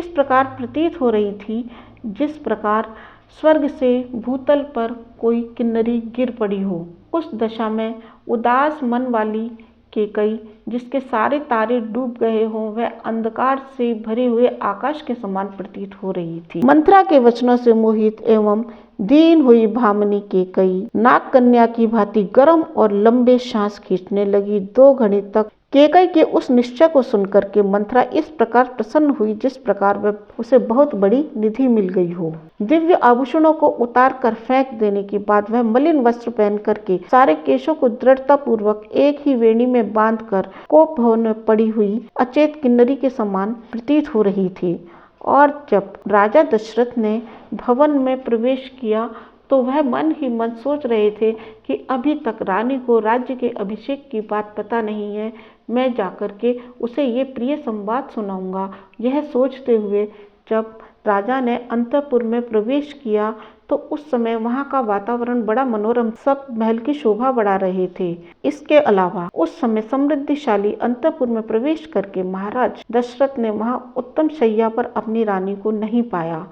प्रकार प्रतीत हो रही थी जिस प्रकार स्वर्ग से भूतल पर कोई किन्नरी गिर पड़ी हो। उस दशा में उदास मन वाली कैकेयी, जिसके सारे तारे डूब गए हों, वह अंधकार से भरे हुए आकाश के समान प्रतीत हो रही थी। मंथरा के वचनों से मोहित एवं दीन हुई भामिनी कैकेयी नाग कन्या की भांति गर्म और लंबे सांस खींचने लगी। 2 घड़ी तक कैकेयी के उस निश्चय को सुनकर के मंथरा इस प्रकार प्रसन्न हुई जिस प्रकार वह उसे बहुत बड़ी निधि मिल गई हो। दिव्य आभूषणों को उतार कर फेंक देने के बाद वह मलिन वस्त्र पहन करके सारे केशों को दृढ़ता पूर्वक एक ही वेणी में बांधकर कोप भवन में पड़ी हुई अचेत किन्नरी के समान प्रतीत हो रही थी। और जब राजा दशरथ ने भवन में प्रवेश किया तो वह मन ही मन सोच रहे थे कि अभी तक रानी को राज्य के अभिषेक की बात पता नहीं है, मैं जाकर के उसे ये प्रिय संवाद सुनाऊंगा। यह सोचते हुए जब राजा ने अंतःपुर में प्रवेश किया तो उस समय वहाँ का वातावरण बड़ा मनोरम, सब महल की शोभा बढ़ा रहे थे। इसके अलावा उस समय समृद्धिशाली अंतःपुर में प्रवेश करके महाराज दशरथ ने वहाँ उत्तम शैया पर अपनी रानी को नहीं पाया।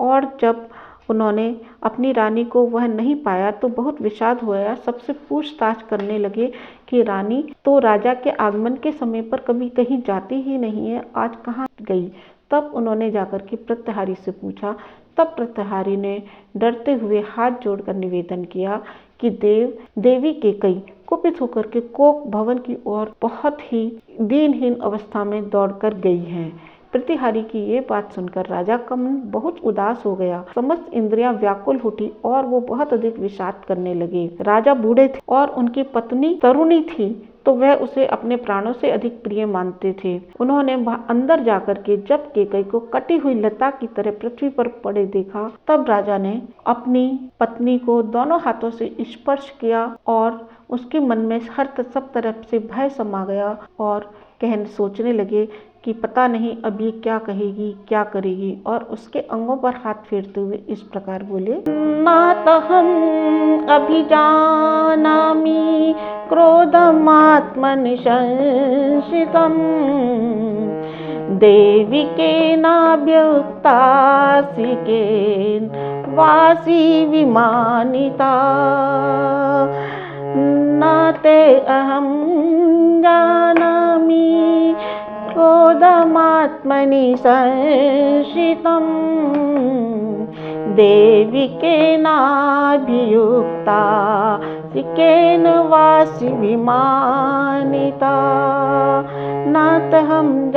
और जब उन्होंने अपनी रानी को वह नहीं पाया तो बहुत विषाद हुआ। सबसे पूछताछ करने लगे कि रानी तो राजा के आगमन के समय पर कभी कहीं जाती ही नहीं है, आज कहाँ गई। तब उन्होंने जाकर के प्रत्यहारी से पूछा। तब प्रत्यहारी ने डरते हुए हाथ जोड़कर निवेदन किया कि देवी कैकेयी कुपित होकर के कोप भवन की ओर बहुत ही दीनहीन अवस्था में दौड़कर गई हैं। प्रतिहारी की ये बात सुनकर राजा का मन बहुत उदास हो गया। समस्त इंद्रियां व्याकुल उठी और वो बहुत अधिक विषाद करने लगे। राजा बूढ़े थे और उनकी पत्नी तरुणी थी, तो वह उसे अपने प्राणों से अधिक प्रिय मानते थे। उन्होंने अंदर जाकर के जब केकई को कटी हुई लता की तरह पृथ्वी पर पड़े देखा, तब राजा ने अपनी पत्नी को दोनों हाथों से स्पर्श किया और उसके मन में सब तरफ से भय समा गया और सोचने लगे कि पता नहीं अब ये क्या कहेगी, क्या करेगी, और उसके अंगों पर हाथ फेरते हुए इस प्रकार बोले, नातहं अभिजानामि क्रोधमात्मनि संशितम् देविकेनाभ्युक्तासिकेन वासी विमानिता न ते अहं जानामि क्रोधमात्मनि संशितं देविकेनाभियुक्ता सिकेन वासी विमानिता नातहं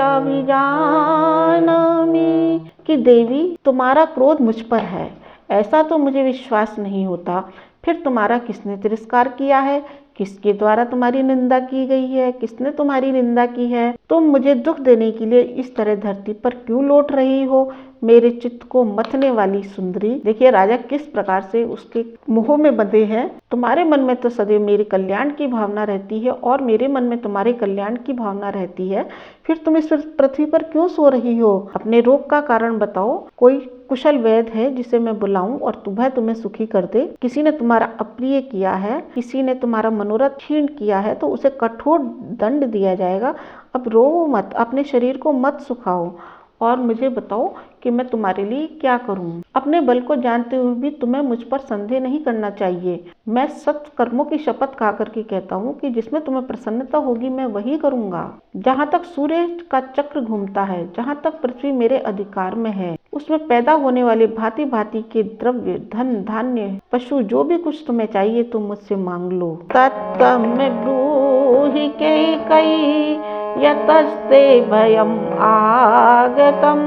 जानामि कि देवी तुम्हारा क्रोध मुझ पर है, ऐसा तो मुझे विश्वास नहीं होता। फिर तुम्हारा किसने तिरस्कार किया है, किसके द्वारा तुम्हारी निंदा की गई है, किसने तुम्हारी निंदा की है? तुम मुझे दुख देने के लिए इस तरह धरती पर क्यों लौट रही हो, मेरे चित्त को मथने वाली सुंदरी। देखिए राजा किस प्रकार से उसके मोह में बंधे हैं। तुम्हारे मन में तो सदैव मेरे कल्याण की भावना रहती है और मेरे मन में तुम्हारे कल्याण की भावना रहती है, फिर तुम इस पृथ्वी पर क्यों सो रही हो? अपने रोग का कारण बताओ। कोई कुशल वैद्य है जिसे मैं बुलाऊं और तुम्हें सुखी कर दे? किसी ने तुम्हारा अप्रिय किया है, किसी ने तुम्हारा मनोरथ क्षीण किया है, तो उसे कठोर दंड दिया जाएगा। अब रो मत, अपने शरीर को मत सुखाओ और मुझे बताओ कि मैं तुम्हारे लिए क्या करूं। अपने बल को जानते हुए भी तुम्हें मुझ पर संदेह नहीं करना चाहिए। मैं सत्य कर्मों की शपथ खा करके कहता हूँ कि जिसमें तुम्हें प्रसन्नता होगी मैं वही करूंगा। जहाँ तक सूर्य का चक्र घूमता है, जहाँ तक पृथ्वी मेरे अधिकार में है, उसमें पैदा होने वाले भांति भांति के द्रव्य, धन, धान्य, पशु, जो भी कुछ तुम्हें चाहिए तुम मुझसे मांग लो। तत्त्वं ब्रूहि कैकेयी यतस्ते भयम् आगतम्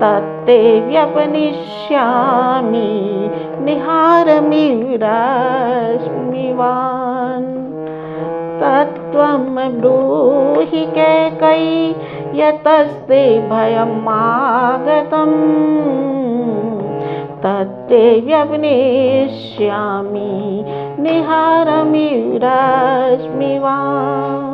तत्ते व्यपनिष्यामि निहारमिव रश्मिवान्। तत्त्वं ब्रूहि कैकेयी यतस्ते भयम् आगतम् तत्ते व्यपनिष्यामि निहारमिव रश्मिवान्।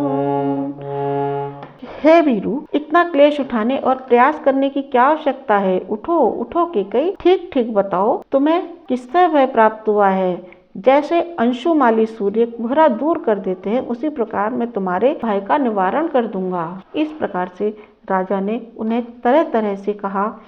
हे वीरू, इतना क्लेश उठाने और प्रयास करने की क्या आवश्यकता है? उठो उठो केकई, ठीक ठीक बताओ तुम्हें किससे भय प्राप्त हुआ है? जैसे अंशुमाली सूर्य कोहरा दूर कर देते हैं, उसी प्रकार मैं तुम्हारे भय का निवारण कर दूंगा। इस प्रकार से राजा ने उन्हें तरह तरह से कहा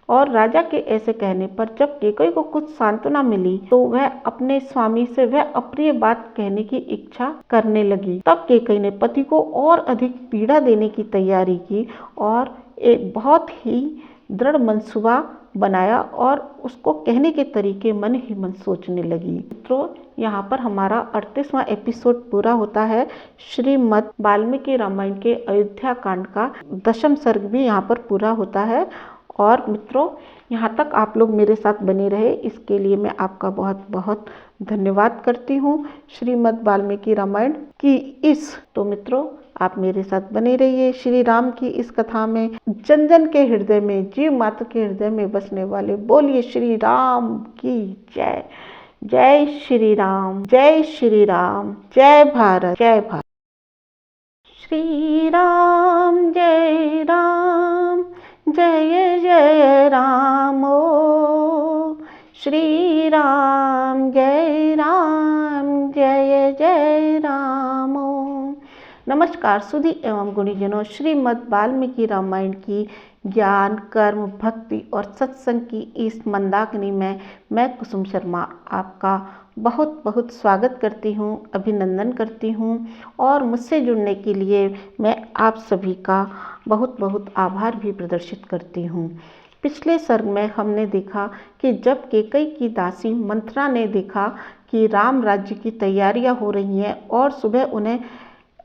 और राजा के ऐसे कहने पर जब केकई को कुछ सांत्वना मिली तो वह अपने स्वामी से वह अप्रिय बात कहने की इच्छा करने लगी। तब केकई ने पति को और अधिक पीड़ा देने की तैयारी की और एक बहुत ही दृढ़ मनसूबा बनाया और उसको कहने के तरीके मन ही मन सोचने लगी। मित्रों, यहाँ पर हमारा 38वां एपिसोड पूरा होता है। श्रीमद् वाल्मीकि रामायण के अयोध्या कांड का 10वां सर्ग भी यहाँ पर पूरा होता है। और मित्रों, यहाँ तक आप लोग मेरे साथ बने रहे, इसके लिए मैं आपका बहुत बहुत धन्यवाद करती हूँ। श्रीमद् वाल्मीकि रामायण की तो मित्रों आप मेरे साथ बने रहिए। श्री राम की इस कथा में जन जन के हृदय में, जीव मात्र के हृदय में बसने वाले बोलिए श्री राम की जय। जय श्री राम, जय श्री राम, जय भारत, जय भारत। श्री राम जय राम, जय जय राम ओ। श्री राम जय राम, जय जय राम ओ। नमस्कार सुधी एवं गुणीजनों, श्रीमद् वाल्मीकि रामायण की ज्ञान, कर्म, भक्ति और सत्संग की इस मंदाकिनी में मैं कुसुम शर्मा आपका बहुत बहुत स्वागत करती हूँ, अभिनंदन करती हूँ और मुझसे जुड़ने के लिए मैं आप सभी का बहुत बहुत आभार भी प्रदर्शित करती हूँ। पिछले सर्ग में हमने देखा कि जब केकई की दासी मंथरा ने देखा कि राम राज्य की तैयारियां हो रही हैं और सुबह उन्हें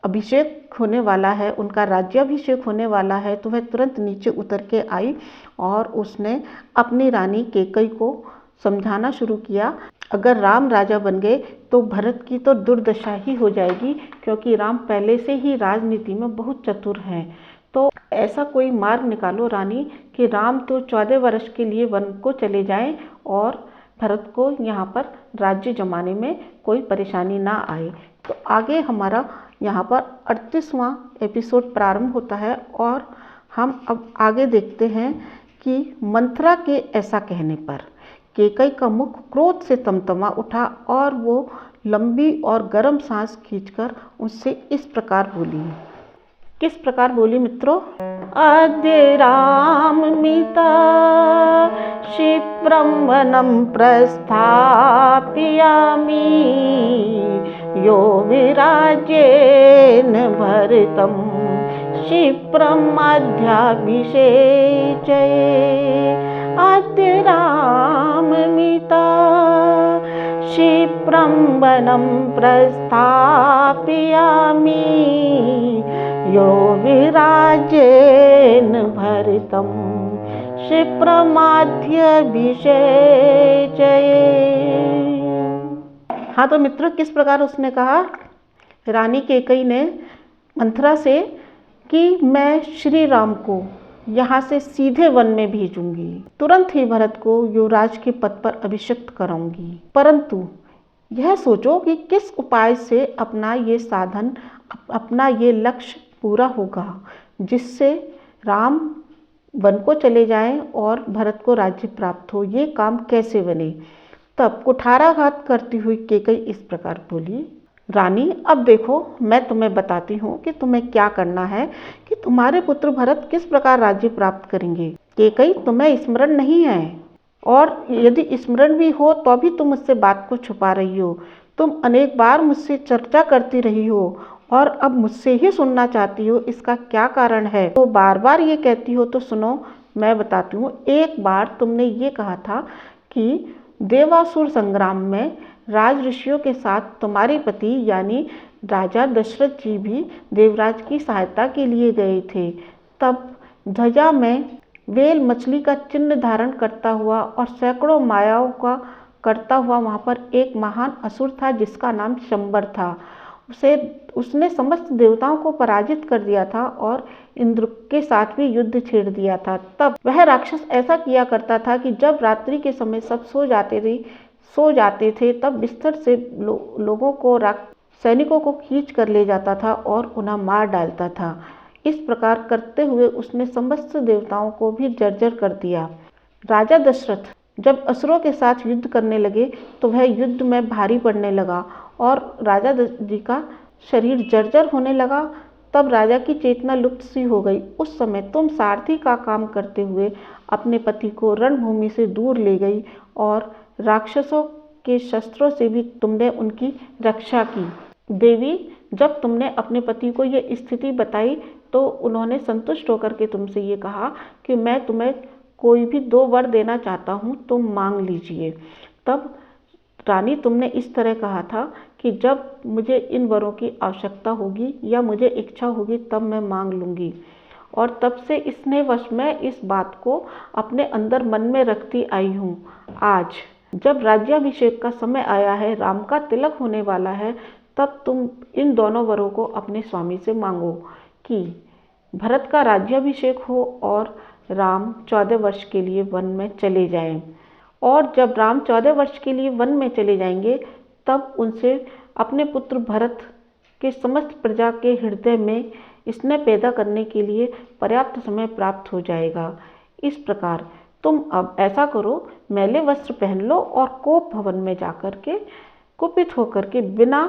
अभिषेक होने वाला है, उनका राज्याभिषेक होने वाला है, तो वह तुरंत नीचे उतर के आई और उसने अपनी रानी कैकेयी को समझाना शुरू किया, अगर राम राजा बन गए तो भरत की तो दुर्दशा ही हो जाएगी, क्योंकि राम पहले से ही राजनीति में बहुत चतुर हैं। तो ऐसा कोई मार्ग निकालो रानी कि राम तो 14 वर्ष के लिए वन को चले जाएं और भरत को यहाँ पर राज्य जमाने में कोई परेशानी ना आए। तो आगे हमारा यहाँ पर 38वां एपिसोड प्रारंभ होता है और हम अब आगे देखते हैं कि मंथरा के ऐसा कहने पर कैकेयी का मुख क्रोध से तमतमा उठा और वो लंबी और गर्म सांस खींचकर उससे इस प्रकार बोली। किस प्रकार बोली मित्रों? अद्य राममिता क्षिप्रं वनं प्रस्थापयामि यो विराज्येन भरतं क्षिप्रम् अध्याभिषेचये। अद्य राममिता क्षिप्रं वनं प्रस्थापयामि यो विराज्येन भरतं क्षिप्रमध्यभिषेचये। हाँ तो मित्रों, किस प्रकार उसने कहा रानी कैकेयी ने मंथरा से कि मैं श्री राम को यहाँ से सीधे वन में भेजूंगी, तुरंत ही भरत को युवराज के पद पर अभिषिक्त कराऊंगी, परंतु यह सोचो कि किस उपाय से अपना ये साधन, अपना ये लक्ष्य पूरा होगा जिससे राम वन को चले जाएं और भरत को राज्य प्राप्त हो। ये काम कैसे बने? तब कुठाराघात करती हुई कैकेयी इस प्रकार बोली, रानी अब देखो मैं तुम्हें बताती हूँ कि तुम्हें क्या करना है, कि तुम्हारे पुत्र भरत किस प्रकार राज्य प्राप्त करेंगे। कैकेयी, तुम्हें स्मरण नहीं है, और यदि स्मरण भी हो तो भी तुम मुझसे बात को छुपा रही हो। तुम अनेक बार मुझसे चर्चा करती रही हो और अब मुझसे ही सुनना चाहती हो, इसका क्या कारण है? तो बार बार ये कहती हो तो सुनो, मैं बताती हूँ। एक बार तुमने ये कहा था कि देवासुर संग्राम में राज ऋषियों के साथ तुम्हारे पति यानी राजा दशरथ जी भी देवराज की सहायता के लिए गए थे। तब ध्वजा में वेल मछली का चिन्ह धारण करता हुआ और सैकड़ों मायाओं का करता हुआ वहाँ पर एक महान असुर था जिसका नाम शंबर था। उसने समस्त देवताओं को पराजित कर दिया था और इंद्र के साथ भी युद्ध छेड़ दिया था। तब वह राक्षस ऐसा किया करता था कि जब रात्रि के समय सब सो जाते थे तब बिस्तर से लोगों को, सैनिकों को खींच कर ले जाता था और उन्हें मार डालता था। इस प्रकार करते हुए उसने समस्त देवताओं को भी जर्जर कर दिया। राजा दशरथ जब असुरों के साथ युद्ध करने लगे तो वह युद्ध में भारी पड़ने लगा और राजा जी का शरीर जर्जर होने लगा। तब राजा की चेतना लुप्त सी हो गई। उस समय तुम सारथी का काम करते हुए अपने पति को रणभूमि से दूर ले गई और राक्षसों के शस्त्रों से भी तुमने उनकी रक्षा की। देवी, जब तुमने अपने पति को ये स्थिति बताई तो उन्होंने संतुष्ट होकर के तुमसे ये कहा कि मैं तुम्हें कोई भी 2 वर देना चाहता हूँ, तुम मांग लीजिए। तब रानी, तुमने इस तरह कहा था कि जब मुझे इन वरों की आवश्यकता होगी या मुझे इच्छा होगी तब मैं मांग लूँगी। और तब से स्नेहवश मैं इस बात को अपने अंदर मन में रखती आई हूँ। आज जब राज्याभिषेक का समय आया है, राम का तिलक होने वाला है, तब तुम इन दोनों वरों को अपने स्वामी से मांगो कि भरत का राज्याभिषेक हो और राम 14 वर्ष के लिए वन में चले जाएं। और जब राम 14 वर्ष के लिए वन में चले जाएंगे तब उनसे अपने पुत्र भरत के समस्त प्रजा के हृदय में स्नेह पैदा करने के लिए पर्याप्त समय प्राप्त हो जाएगा। इस प्रकार तुम अब ऐसा करो, मैले वस्त्र पहन लो और कोप भवन में जाकर के कुपित होकर के बिना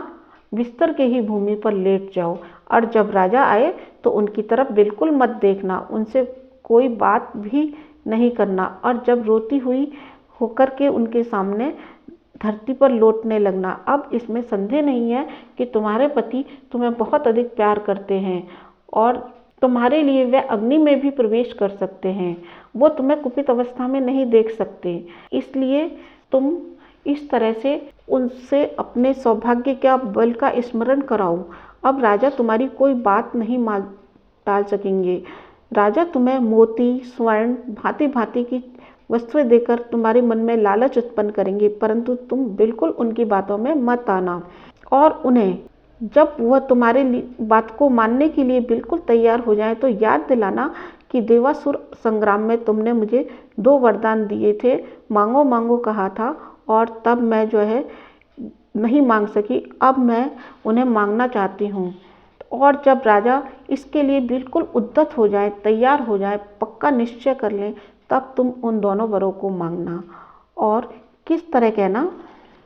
बिस्तर के ही भूमि पर लेट जाओ। और जब राजा आए तो उनकी तरफ बिल्कुल मत देखना, उनसे कोई बात भी नहीं करना। और जब रोती हुई होकर के उनके सामने धरती पर लौटने लगना। अब इसमें संदेह नहीं है कि तुम्हारे पति तुम्हें बहुत अधिक प्यार करते हैं और तुम्हारे लिए वे अग्नि में भी प्रवेश कर सकते हैं। वो तुम्हें कुपित अवस्था में नहीं देख सकते। इसलिए तुम इस तरह से उनसे अपने सौभाग्य के बल का स्मरण कराओ अब राजा तुम्हारी कोई बात नहीं टाल सकेंगे। राजा तुम्हें मोती, स्वर्ण, भांति भांति की वस्तुएं देकर तुम्हारे मन में लालच उत्पन्न करेंगे, परंतु तुम बिल्कुल उनकी बातों में मत आना। और उन्हें जब वह तुम्हारे बात को मानने के लिए बिल्कुल तैयार हो जाए तो याद दिलाना कि देवासुर संग्राम में तुमने मुझे 2 वरदान दिए थे, मांगो मांगो कहा था, और तब मैं जो है नहीं मांग सकी, अब मैं उन्हें मांगना चाहती हूँ। और जब राजा इसके लिए बिल्कुल उद्यत हो जाए, तैयार हो जाए, पक्का निश्चय कर लें, तब तुम उन दोनों वरों को मांगना। और किस तरह कहना,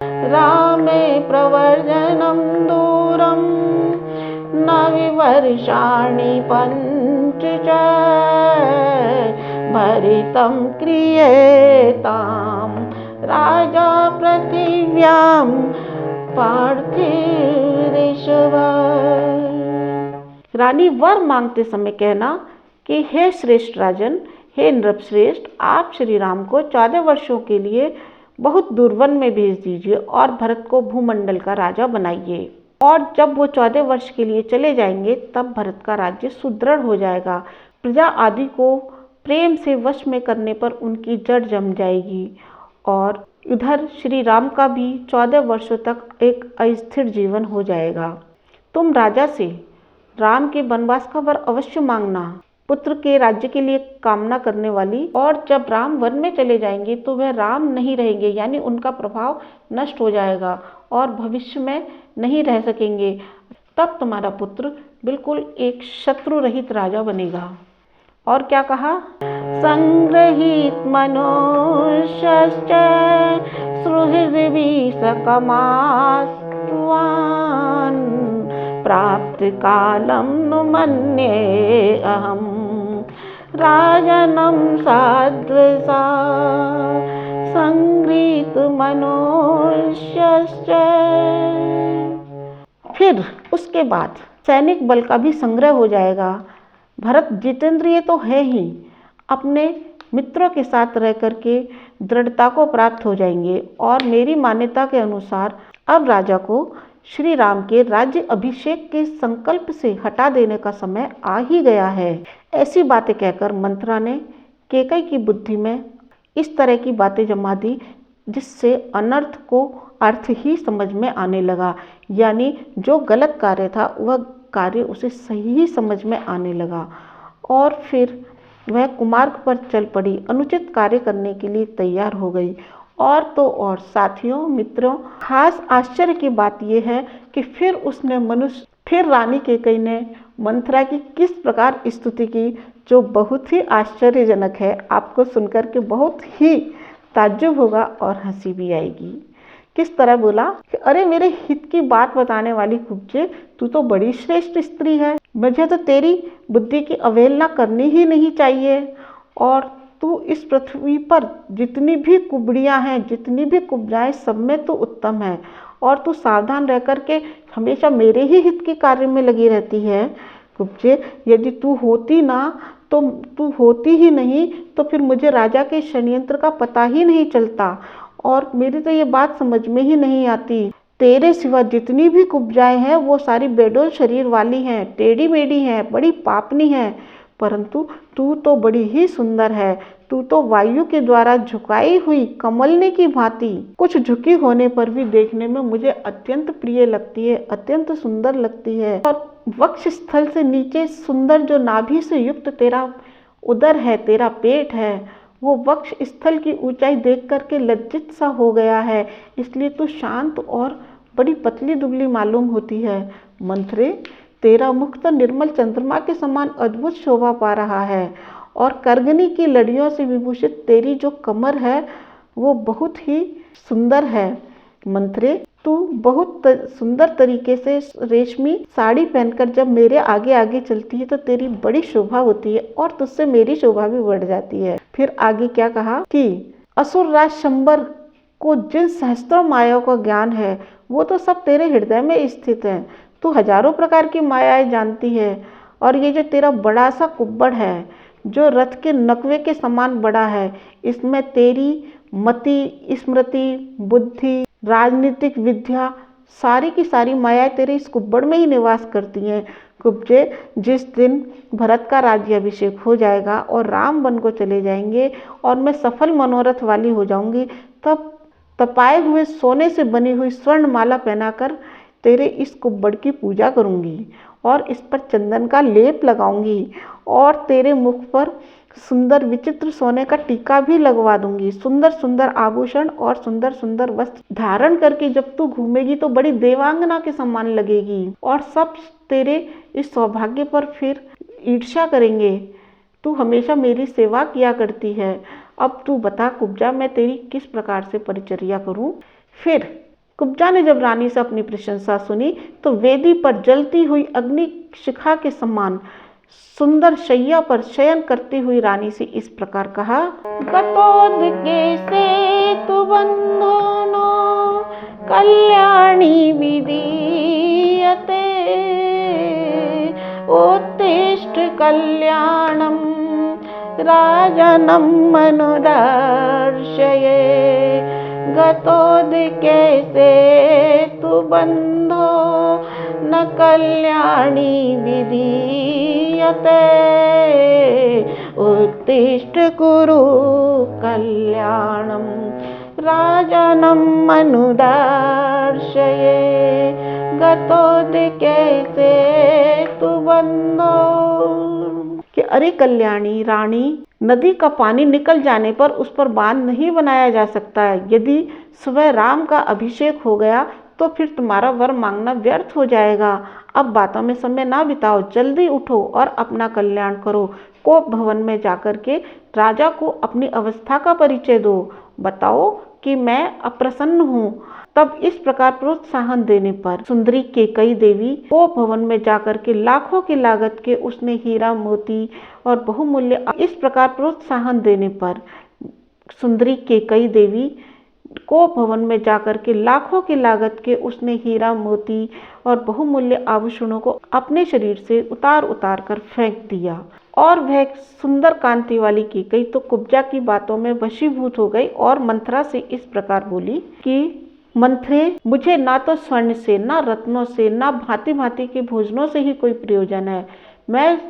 रामे प्रवर्जनम दूरम न विवर्षाणि पंच च भरितं क्रियेताम राजा पृथिव्याम पार्थिव। रानी वर मांगते समय कहना कि हे श्रेष्ठ राजन, हे नृपश्रेष्ठ, आप श्री राम को 14 वर्षों के लिए बहुत दूरवन में भेज दीजिए और भरत को भूमंडल का राजा बनाइए। और जब वो 14 वर्ष के लिए चले जाएंगे तब भरत का राज्य सुदृढ़ हो जाएगा। प्रजा आदि को प्रेम से वश में करने पर उनकी जड़ जम जाएगी। और उधर श्री राम का भी 14 वर्षों तक एक अस्थिर जीवन हो जाएगा। तुम राजा से राम के वनवास का वर अवश्य मांगना, पुत्र के राज्य के लिए कामना करने वाली। और जब राम वन में चले जाएंगे तो वह राम नहीं रहेंगे, यानी उनका प्रभाव नष्ट हो जाएगा और भविष्य में नहीं रह सकेंगे। तब तुम्हारा पुत्र बिल्कुल एक शत्रु रहित राजा बनेगा। और क्या कहा, संग्रहित मनुष्यश्च सुहृदि सकमास्त्वान् प्राप्त कालम नु मन्ये अहम राजनम सादृशा संग्रहित मनुष्यश्च। फिर उसके बाद सैनिक बल का भी संग्रह हो जाएगा। भरत जितेंद्रिय तो है ही, अपने मित्रों के साथ रह करके दृढ़ता को प्राप्त हो जाएंगे। और मेरी मान्यता के अनुसार अब राजा को श्री राम के राज्य अभिषेक के संकल्प से हटा देने का समय आ ही गया है। ऐसी बातें कहकर मंथरा ने कैकेयी की बुद्धि में इस तरह की बातें जमा दी जिससे अनर्थ को अर्थ ही समझ में आने लगा, यानी जो गलत कार्य था वह कार्य उसे सही ही समझ में आने लगा। और फिर वह कुमार्ग पर चल पड़ी, अनुचित कार्य करने के लिए तैयार हो गई। और तो और साथियों, मित्रों, खास आश्चर्य की बात यह है कि फिर रानी कैकेयी ने मंथरा की किस प्रकार स्तुति की, जो बहुत ही आश्चर्यजनक है। आपको सुनकर के बहुत ही ताज्जुब होगा और हंसी भी आएगी। किस तरह बोला कि अरे मेरे हित की बात बताने वाली कुब्जे, तू तो बड़ी श्रेष्ठ स्त्री है, मुझे तो तेरी बुद्धि की अवहेलना करनी ही नहीं चाहिए। और तू इस पृथ्वी पर जितनी भी कुबड़ियाँ हैं, जितनी भी कुब्जाएं, सब में तू उत्तम है। और तू सावधान रह कर के हमेशा मेरे ही हित के कार्य में लगी रहती है। कुब्जे, यदि तू होती ना तो तू होती ही नहीं तो फिर मुझे राजा के षड्यंत्र का पता ही नहीं चलता। और मेरी तो ये बात समझ में ही नहीं आती, तेरे सिवा जितनी भी कुब्जाएं हैं वो सारी बेडोल शरीर वाली हैं, टेढ़ी मेढ़ी हैं, बड़ी पापनी हैं, परंतु तू तो बड़ी ही सुंदर है। तू तो वायु के द्वारा झुकाई हुई कमलनी की भांति, कुछ झुकी होने पर भी देखने में मुझे अत्यंत प्रिय लगती है, अत्यंत सुंदर लगती है। और वक्ष स्थल से नीचे सुंदर जो नाभि से युक्त तेरा उदर है, तेरा पेट है, वो वक्ष स्थल की ऊंचाई देख करके लज्जित सा हो गया है, इसलिए तू शांत और बड़ी पतली दुबली मालूम होती है। मंथरे, तेरा मुख तो निर्मल चंद्रमा के समान अद्भुत शोभा पा रहा है और करगनी की लड़ियों से विभूषित तेरी जो कमर है वो बहुत ही सुंदर है। मंथरे, तू बहुत सुंदर तरीके से रेशमी साड़ी पहनकर जब मेरे आगे आगे चलती है तो तेरी बड़ी शोभा होती है और तुझसे मेरी शोभा भी बढ़ जाती है। फिर आगे क्या कहा कि असुर राज शंबर को जिन सहस्त्रों मायाओं का ज्ञान है वो तो सब तेरे हृदय में स्थित है। तू हजारों प्रकार की मायाएं जानती है और ये जो तेरा बड़ा सा कुब्बड़ है जो रथ के नकवे के समान बड़ा है, इसमें तेरी मति, स्मृति, बुद्धि, राजनीतिक विद्या सारी की सारी मायाएं तेरे इस कुब्बड़ में ही निवास करती हैं। कुब्जे, जिस दिन भरत का राज्याभिषेक हो जाएगा और राम वन को चले जाएंगे और मैं सफल मनोरथ वाली हो जाऊंगी, तब तपाए हुए सोने से बनी हुई स्वर्ण माला पहनाकर तेरे इस कुब्बड़ की पूजा करूंगी और इस पर चंदन का लेप लगाऊंगी और तेरे मुख पर सुंदर विचित्र सोने का टीका भी लगवा दूंगी। सुंदर सुंदर आभूषण और सुंदर सुंदर वस्त्र धारण करके जब तू घूमेगी तो बड़ी देवांगना के समान लगेगी और सब तेरे इस सौभाग्य पर फिर ईर्ष्या करेंगे। तू हमेशा मेरी सेवा किया करती है, अब तू बता कुब्जा, मैं तेरी किस प्रकार से परिचर्या करूं। फिर कुब्जा ने जब रानी से अपनी प्रशंसा सुनी तो वेदी पर जलती हुई अग्नि शिखा के समान सुंदर शैया पर शयन करती हुई रानी से इस प्रकार कहा। गतोदके से तु बंधनो कल्याणी विधीयते, उत्तिष्ठ कल्याणम राजनम अनुदर्शये। गतोदके से तु बंधो न कल्याणी विधीयते, उत्तिष्ठ कुरु कल्याणम राजनम अनुदर्शये। गतोदके से तु बंधो, कि अरे कल्याणी रानी, नदी का पानी निकल जाने पर उस पर बांध नहीं बनाया जा सकता है। यदि स्वयं राम का अभिषेक हो गया तो फिर तुम्हारा वर मांगना व्यर्थ हो जाएगा। अब बातों में समय ना बिताओ, जल्दी उठो और अपना कल्याण करो। कोप भवन में जाकर के राजा को अपनी अवस्था का परिचय दो, बताओ कि मैं अप्रसन्न हूँ। तब इस प्रकार प्रोत्साहन देने पर सुंदरी केकई देवी कोप भवन में जाकर के लाखों की लागत के उसने हीरा मोती और बहुमूल्य, इस प्रकार प्रोत्साहन देने पर सुंदरी केकई देवी कोप भवन में जाकर के लाखों की लागत के उसने हीरा मोती और बहुमूल्य आभूषणों को अपने शरीर से उतार उतार कर फेंक दिया। और वह सुंदर कांति वाली केकई तो कुब्जा की बातों में वशीभूत हो गई और मंथरा से इस प्रकार बोली कि मंथरे, मुझे ना तो स्वर्ण से, ना रत्नों से, ना भांति भांति के भोजनों से ही कोई प्रयोजन है। मैं,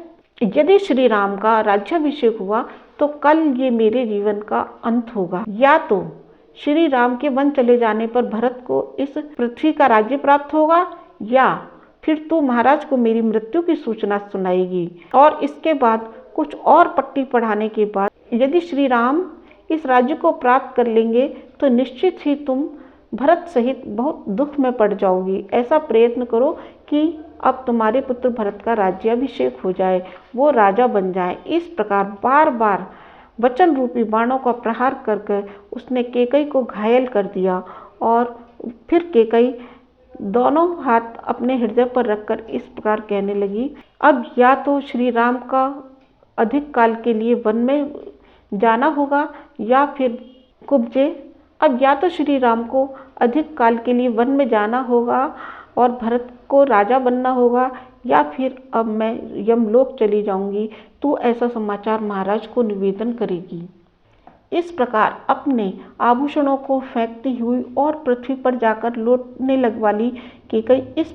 यदि श्री राम का राज्याभिषेक हुआ तो कल ये मेरे जीवन का अंत होगा, या तो श्री राम के वन चले जाने पर भरत को इस पृथ्वी का राज्य प्राप्त होगा, या फिर तू महाराज को मेरी मृत्यु की सूचना सुनाएगी। और इसके बाद कुछ और पट्टी पढ़ाने के बाद यदि श्री राम इस राज्य को प्राप्त कर लेंगे तो निश्चित ही तुम भरत सहित बहुत दुख में पड़ जाओगी। ऐसा प्रयत्न करो कि अब तुम्हारे पुत्र भरत का राज्याभिषेक हो जाए, वो राजा बन जाए। इस प्रकार बार बार वचन रूपी बाणों का प्रहार करके उसने केकई को घायल कर दिया। और फिर केकई दोनों हाथ अपने हृदय पर रखकर इस प्रकार कहने लगी, अब या तो श्री राम का अधिक काल के लिए वन में जाना होगा, या फिर कुब्जे, अब या तो श्री राम को अधिक काल के लिए वन में जाना होगा और भरत को राजा बनना होगा, या फिर अब मैं यमलोक चली जाऊंगी। तू ऐसा समाचार महाराज को निवेदन करेगी। इस प्रकार अपने आभूषणों को फेंकती हुई और पृथ्वी पर जाकर लौटने लगवाली केकई इस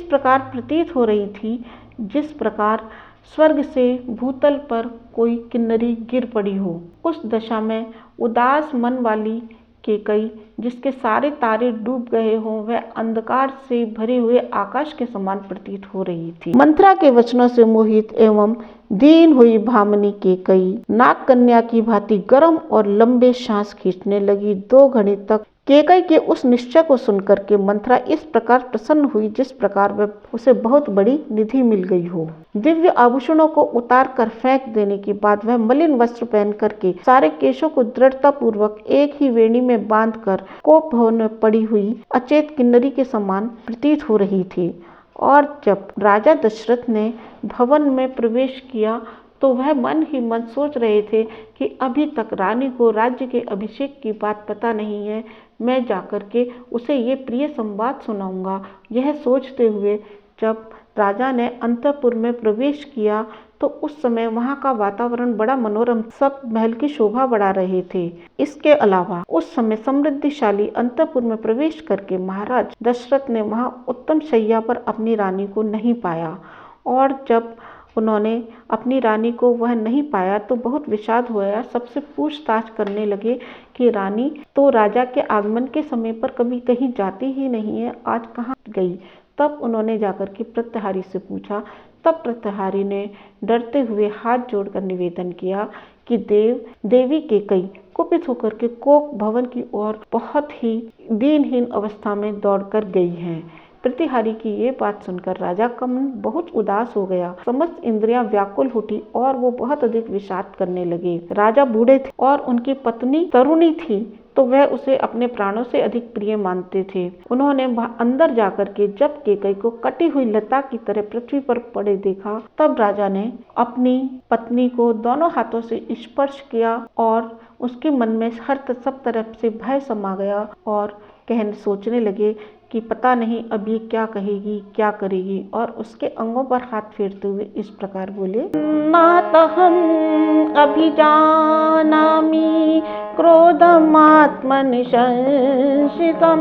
प्रकार प्रतीत हो रही थी जिस प्रकार स्वर्ग से भूतल पर कोई किन्नरी गिर पड़ी हो। उस दशा में उदास मन वाली केकई, जिसके सारे तारे डूब गए हों, वह अंधकार से भरे हुए आकाश के समान प्रतीत हो रही थी। मंथरा के वचनों से मोहित एवं दीन हुई भामिनी केकई नाग कन्या की भांति गर्म और लंबे सांस खींचने लगी। 2 घड़ी तक केकई के उस निश्चय को सुनकर के मंथरा इस प्रकार प्रसन्न हुई जिस प्रकार वह उसे बहुत बड़ी निधि मिल गई हो। दिव्य आभूषणों को उतार कर फेंक देने के बाद वह मलिन वस्त्र पहन करके सारे केशों को दृढ़ता पूर्वक एक ही वेणी में बांधकर कोप भवन में पड़ी हुई अचेत किन्नरी के समान प्रतीत हो रही थी। और जब राजा दशरथ ने भवन में प्रवेश किया तो वह मन ही मन सोच रहे थे कि अभी तक रानी को राज्य के अभिषेक की बात पता नहीं है, मैं जाकर के उसे ये प्रिय संवाद सुनाऊंगा। यह सोचते हुए जब राजा ने अंतःपुर में प्रवेश किया तो उस समय वहाँ का वातावरण बड़ा मनोरम, सब महल की शोभा बढ़ा रहे थे। इसके अलावा उस समय समृद्धिशाली अंतपुर में प्रवेश करके महाराज दशरथ ने वहाँ उत्तम शैया पर अपनी रानी को नहीं पाया, और जब उन्होंने अपनी रानी को वह नहीं पाया तो बहुत विषाद हुआ। सबसे पूछताछ करने लगे कि रानी तो राजा के आगमन के समय पर कभी कहीं जाती ही नहीं है, आज कहाँ गई। तब उन्होंने जाकर के प्रत्यहारी से पूछा। तब प्रत्यहारी ने डरते हुए हाथ जोड़कर निवेदन किया कि देवी कैकेयी कुपित होकर के कोक भवन की ओर बहुत ही दीनहीन अवस्था में दौड़कर गई है। प्रतिहारी की ये बात सुनकर राजा का मन बहुत उदास हो गया। समस्त इंद्रियां व्याकुल उठी और वो बहुत अधिक विषाद करने लगे। राजा बूढ़े थे और उनकी पत्नी तरुणी थी, तो वह उसे अपने प्राणों से अधिक प्रिय मानते थे। उन्होंने अंदर जाकर के जब कैकेयी को कटी हुई लता की तरह पृथ्वी पर पड़े देखा, तब राजा ने अपनी पत्नी को दोनों हाथों से स्पर्श किया और उसके मन में सब तरफ से भय समा गया और सोचने लगे कि पता नहीं अब ये क्या कहेगी, क्या करेगी, और उसके अंगों पर हाथ फेरते हुए इस प्रकार बोले। नातहं अभिजानामि क्रोधमात्मनि संशितं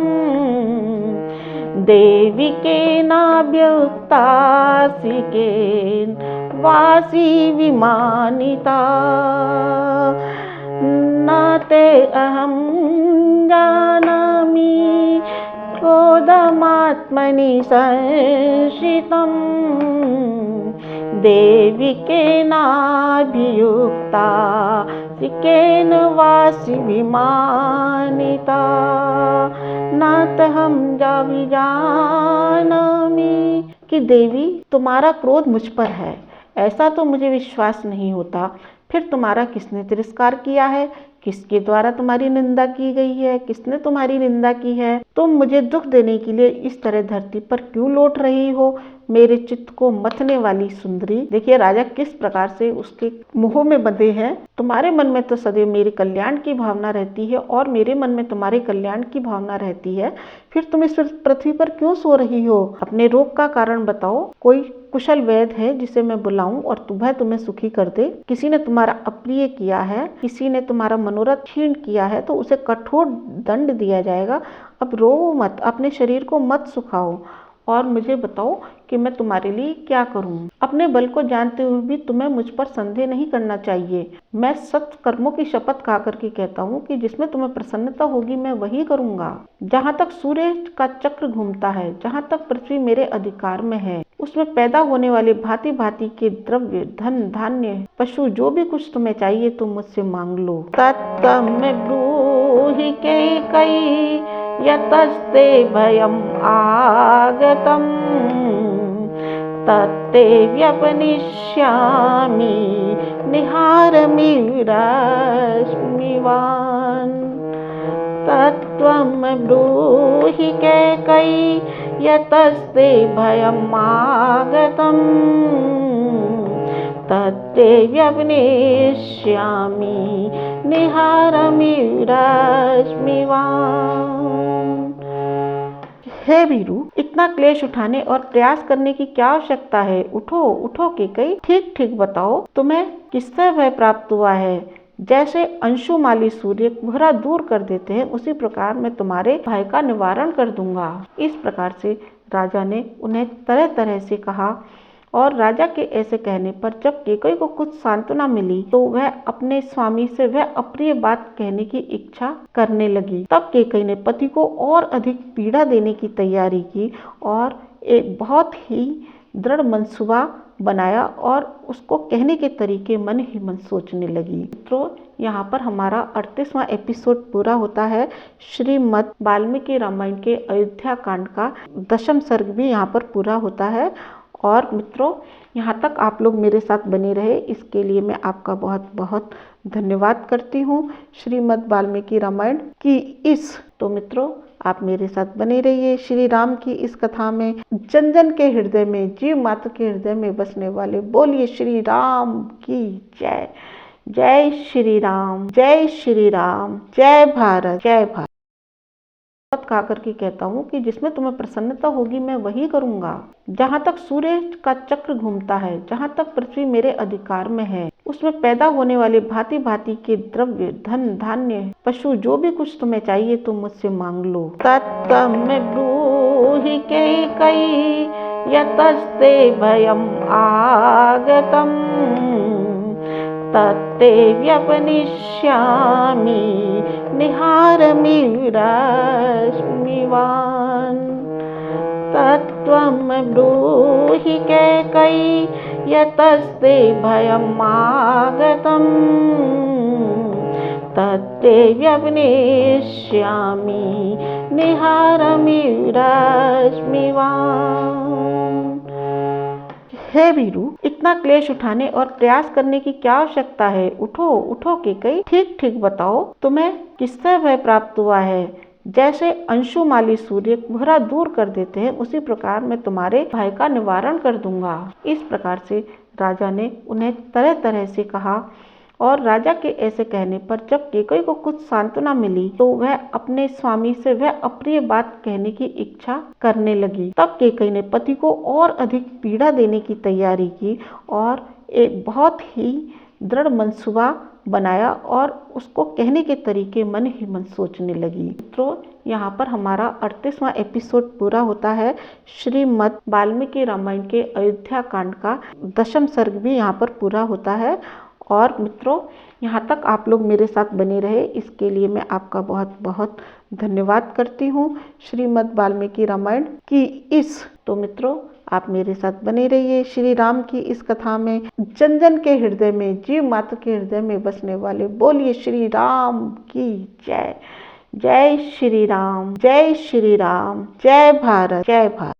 देवी केनाभ्युक्तासि केन वासी विमानिता न ते अहं जानामि क्रोधमात्मनि संशितं देवी केनाभियुक्ता केन वासी विमानिता नातहं जानामि कि देवी तुम्हारा क्रोध मुझ पर है, ऐसा तो मुझे विश्वास नहीं होता। फिर तुम्हारा किसने तिरस्कार किया है, किसके द्वारा तुम्हारी निंदा की गई है, किसने तुम्हारी निंदा की है? तुम मुझे दुख देने के लिए इस तरह धरती पर क्यों लौट रही हो, मेरे चित्त को मथने वाली सुंदरी। देखिए राजा किस प्रकार से उसके मोह में बंधे हैं। तुम्हारे मन में तो सदैव मेरे कल्याण की भावना रहती है और मेरे मन में तुम्हारे कल्याण की भावना रहती है, फिर तुम इस पृथ्वी पर क्यों सो रही हो? अपने रोग का कारण बताओ, कोई कुशल वैद्य है जिसे मैं बुलाऊं और तुम्हें सुखी कर दे? किसी ने तुम्हारा अप्रिय किया है, किसी ने तुम्हारा मनोरथ क्षीण किया है तो उसे कठोर दंड दिया जाएगा। अब रो मत, अपने शरीर को मत सुखाओ और मुझे बताओ कि मैं तुम्हारे लिए क्या करूं। अपने बल को जानते हुए भी तुम्हें मुझ पर संदेह नहीं करना चाहिए। मैं सत्य कर्मों की शपथ खा करके कहता हूँ कि जिसमें तुम्हें प्रसन्नता होगी मैं वही करूंगा। जहाँ तक सूर्य का चक्र घूमता है, जहाँ तक पृथ्वी मेरे अधिकार में है, उसमें पैदा होने वाले भांति भांति के द्रव्य, धन, धान्य, पशु, जो भी कुछ तुम्हें चाहिए तुम मुझसे मांग लो। तत्तम ब्रूहि कैकेयी यतस्ते भयम् आगतम् तत्ते व्यपनिष्यामि निहारमिव रश्मिवान्। तत्त्वं ब्रूहि कैकेयी यतस्ते भयम् आगतम् तत्ते व्यपनिष्यामि निहारमिव रश्मिवान्। हे वीरू, इतना क्लेश उठाने और प्रयास करने की क्या आवश्यकता है? उठो उठो कैकेयी, ठीक ठीक बताओ तुम्हें किससे भय प्राप्त हुआ है? जैसे अंशुमाली सूर्य कोहरा दूर कर देते हैं, उसी प्रकार मैं तुम्हारे भय का निवारण कर दूंगा। इस प्रकार से राजा ने उन्हें तरह तरह से कहा और राजा के ऐसे कहने पर जब कैकेयी को कुछ सांत्वना मिली तो वह अपने स्वामी से वह अप्रिय बात कहने की इच्छा करने लगी। तब कैकेयी ने पति को और अधिक पीड़ा देने की तैयारी की और एक बहुत ही दृढ़ मनसूबा बनाया और उसको कहने के तरीके मन ही मन सोचने लगी। तो यहाँ पर हमारा 38वां एपिसोड पूरा होता है। श्रीमद् वाल्मीकि रामायण के अयोध्या कांड का 10वां सर्ग भी यहाँ पर पूरा होता है। और मित्रों, यहाँ तक आप लोग मेरे साथ बने रहे, इसके लिए मैं आपका बहुत बहुत धन्यवाद करती हूँ। श्रीमद् वाल्मीकि रामायण की तो मित्रों आप मेरे साथ बने रहिए। श्री राम की इस कथा में जन जन के हृदय में, जीव मात्र के हृदय में बसने वाले बोलिए श्री राम की जय। जय श्री राम, जय श्री राम, जय भारत, जय भारत। बहुत कहा करके कहता हूँ कि जिसमें तुम्हें प्रसन्नता होगी मैं वही करूँगा। जहाँ तक सूर्य का चक्र घूमता है, जहाँ तक पृथ्वी मेरे अधिकार में है, उसमें पैदा होने वाले भांति भांति के द्रव्य, धन, धान्य, पशु, जो भी कुछ तुम्हें चाहिए तुम मुझसे मांग लो। तत्तम ब्रूहि कैकेयी यतस्ते भयम् आगतम् तत्ते व्यपनिष्यामि निहारमिव रश्मिवान्। तत्त्वं ब्रूहि कैकेयी यतस्ते भयम् आगतम् तत्ते व्यपनिष्यामि निहारमिव रश्मिवान्। हे वीरू, इतना क्लेश उठाने और प्रयास करने की क्या आवश्यकता है? उठो उठो कैकेयी, ठीक ठीक बताओ तुम्हें किससे भय प्राप्त हुआ है? जैसे अंशुमाली सूर्य कोहरा दूर कर देते हैं, उसी प्रकार मैं तुम्हारे भय का निवारण कर दूंगा। इस प्रकार से राजा ने उन्हें तरह तरह से कहा और राजा के ऐसे कहने पर जब कैकेयी को कुछ सांत्वना मिली तो वह अपने स्वामी से वह अप्रिय बात कहने की इच्छा करने लगी। तब कैकेयी ने पति को और अधिक पीड़ा देने की तैयारी की और एक बहुत ही दृढ़ मनसूबा बनाया और उसको कहने के तरीके मन ही मन सोचने लगी। मित्रों, यहाँ पर हमारा 38वां एपिसोड पूरा होता है। श्रीमद् वाल्मीकि रामायण के अयोध्या कांड का 10वां सर्ग भी यहाँ पर पूरा होता है। और मित्रों, यहाँ तक आप लोग मेरे साथ बने रहे, इसके लिए मैं आपका बहुत बहुत धन्यवाद करती हूँ। श्रीमद् वाल्मीकि रामायण की तो मित्रों आप मेरे साथ बने रहिए। श्री राम की इस कथा में जन जन के हृदय में, जीव मात्र के हृदय में बसने वाले बोलिए श्री राम की जय। जय श्री राम, जय श्री राम, जय भारत, जय भारत।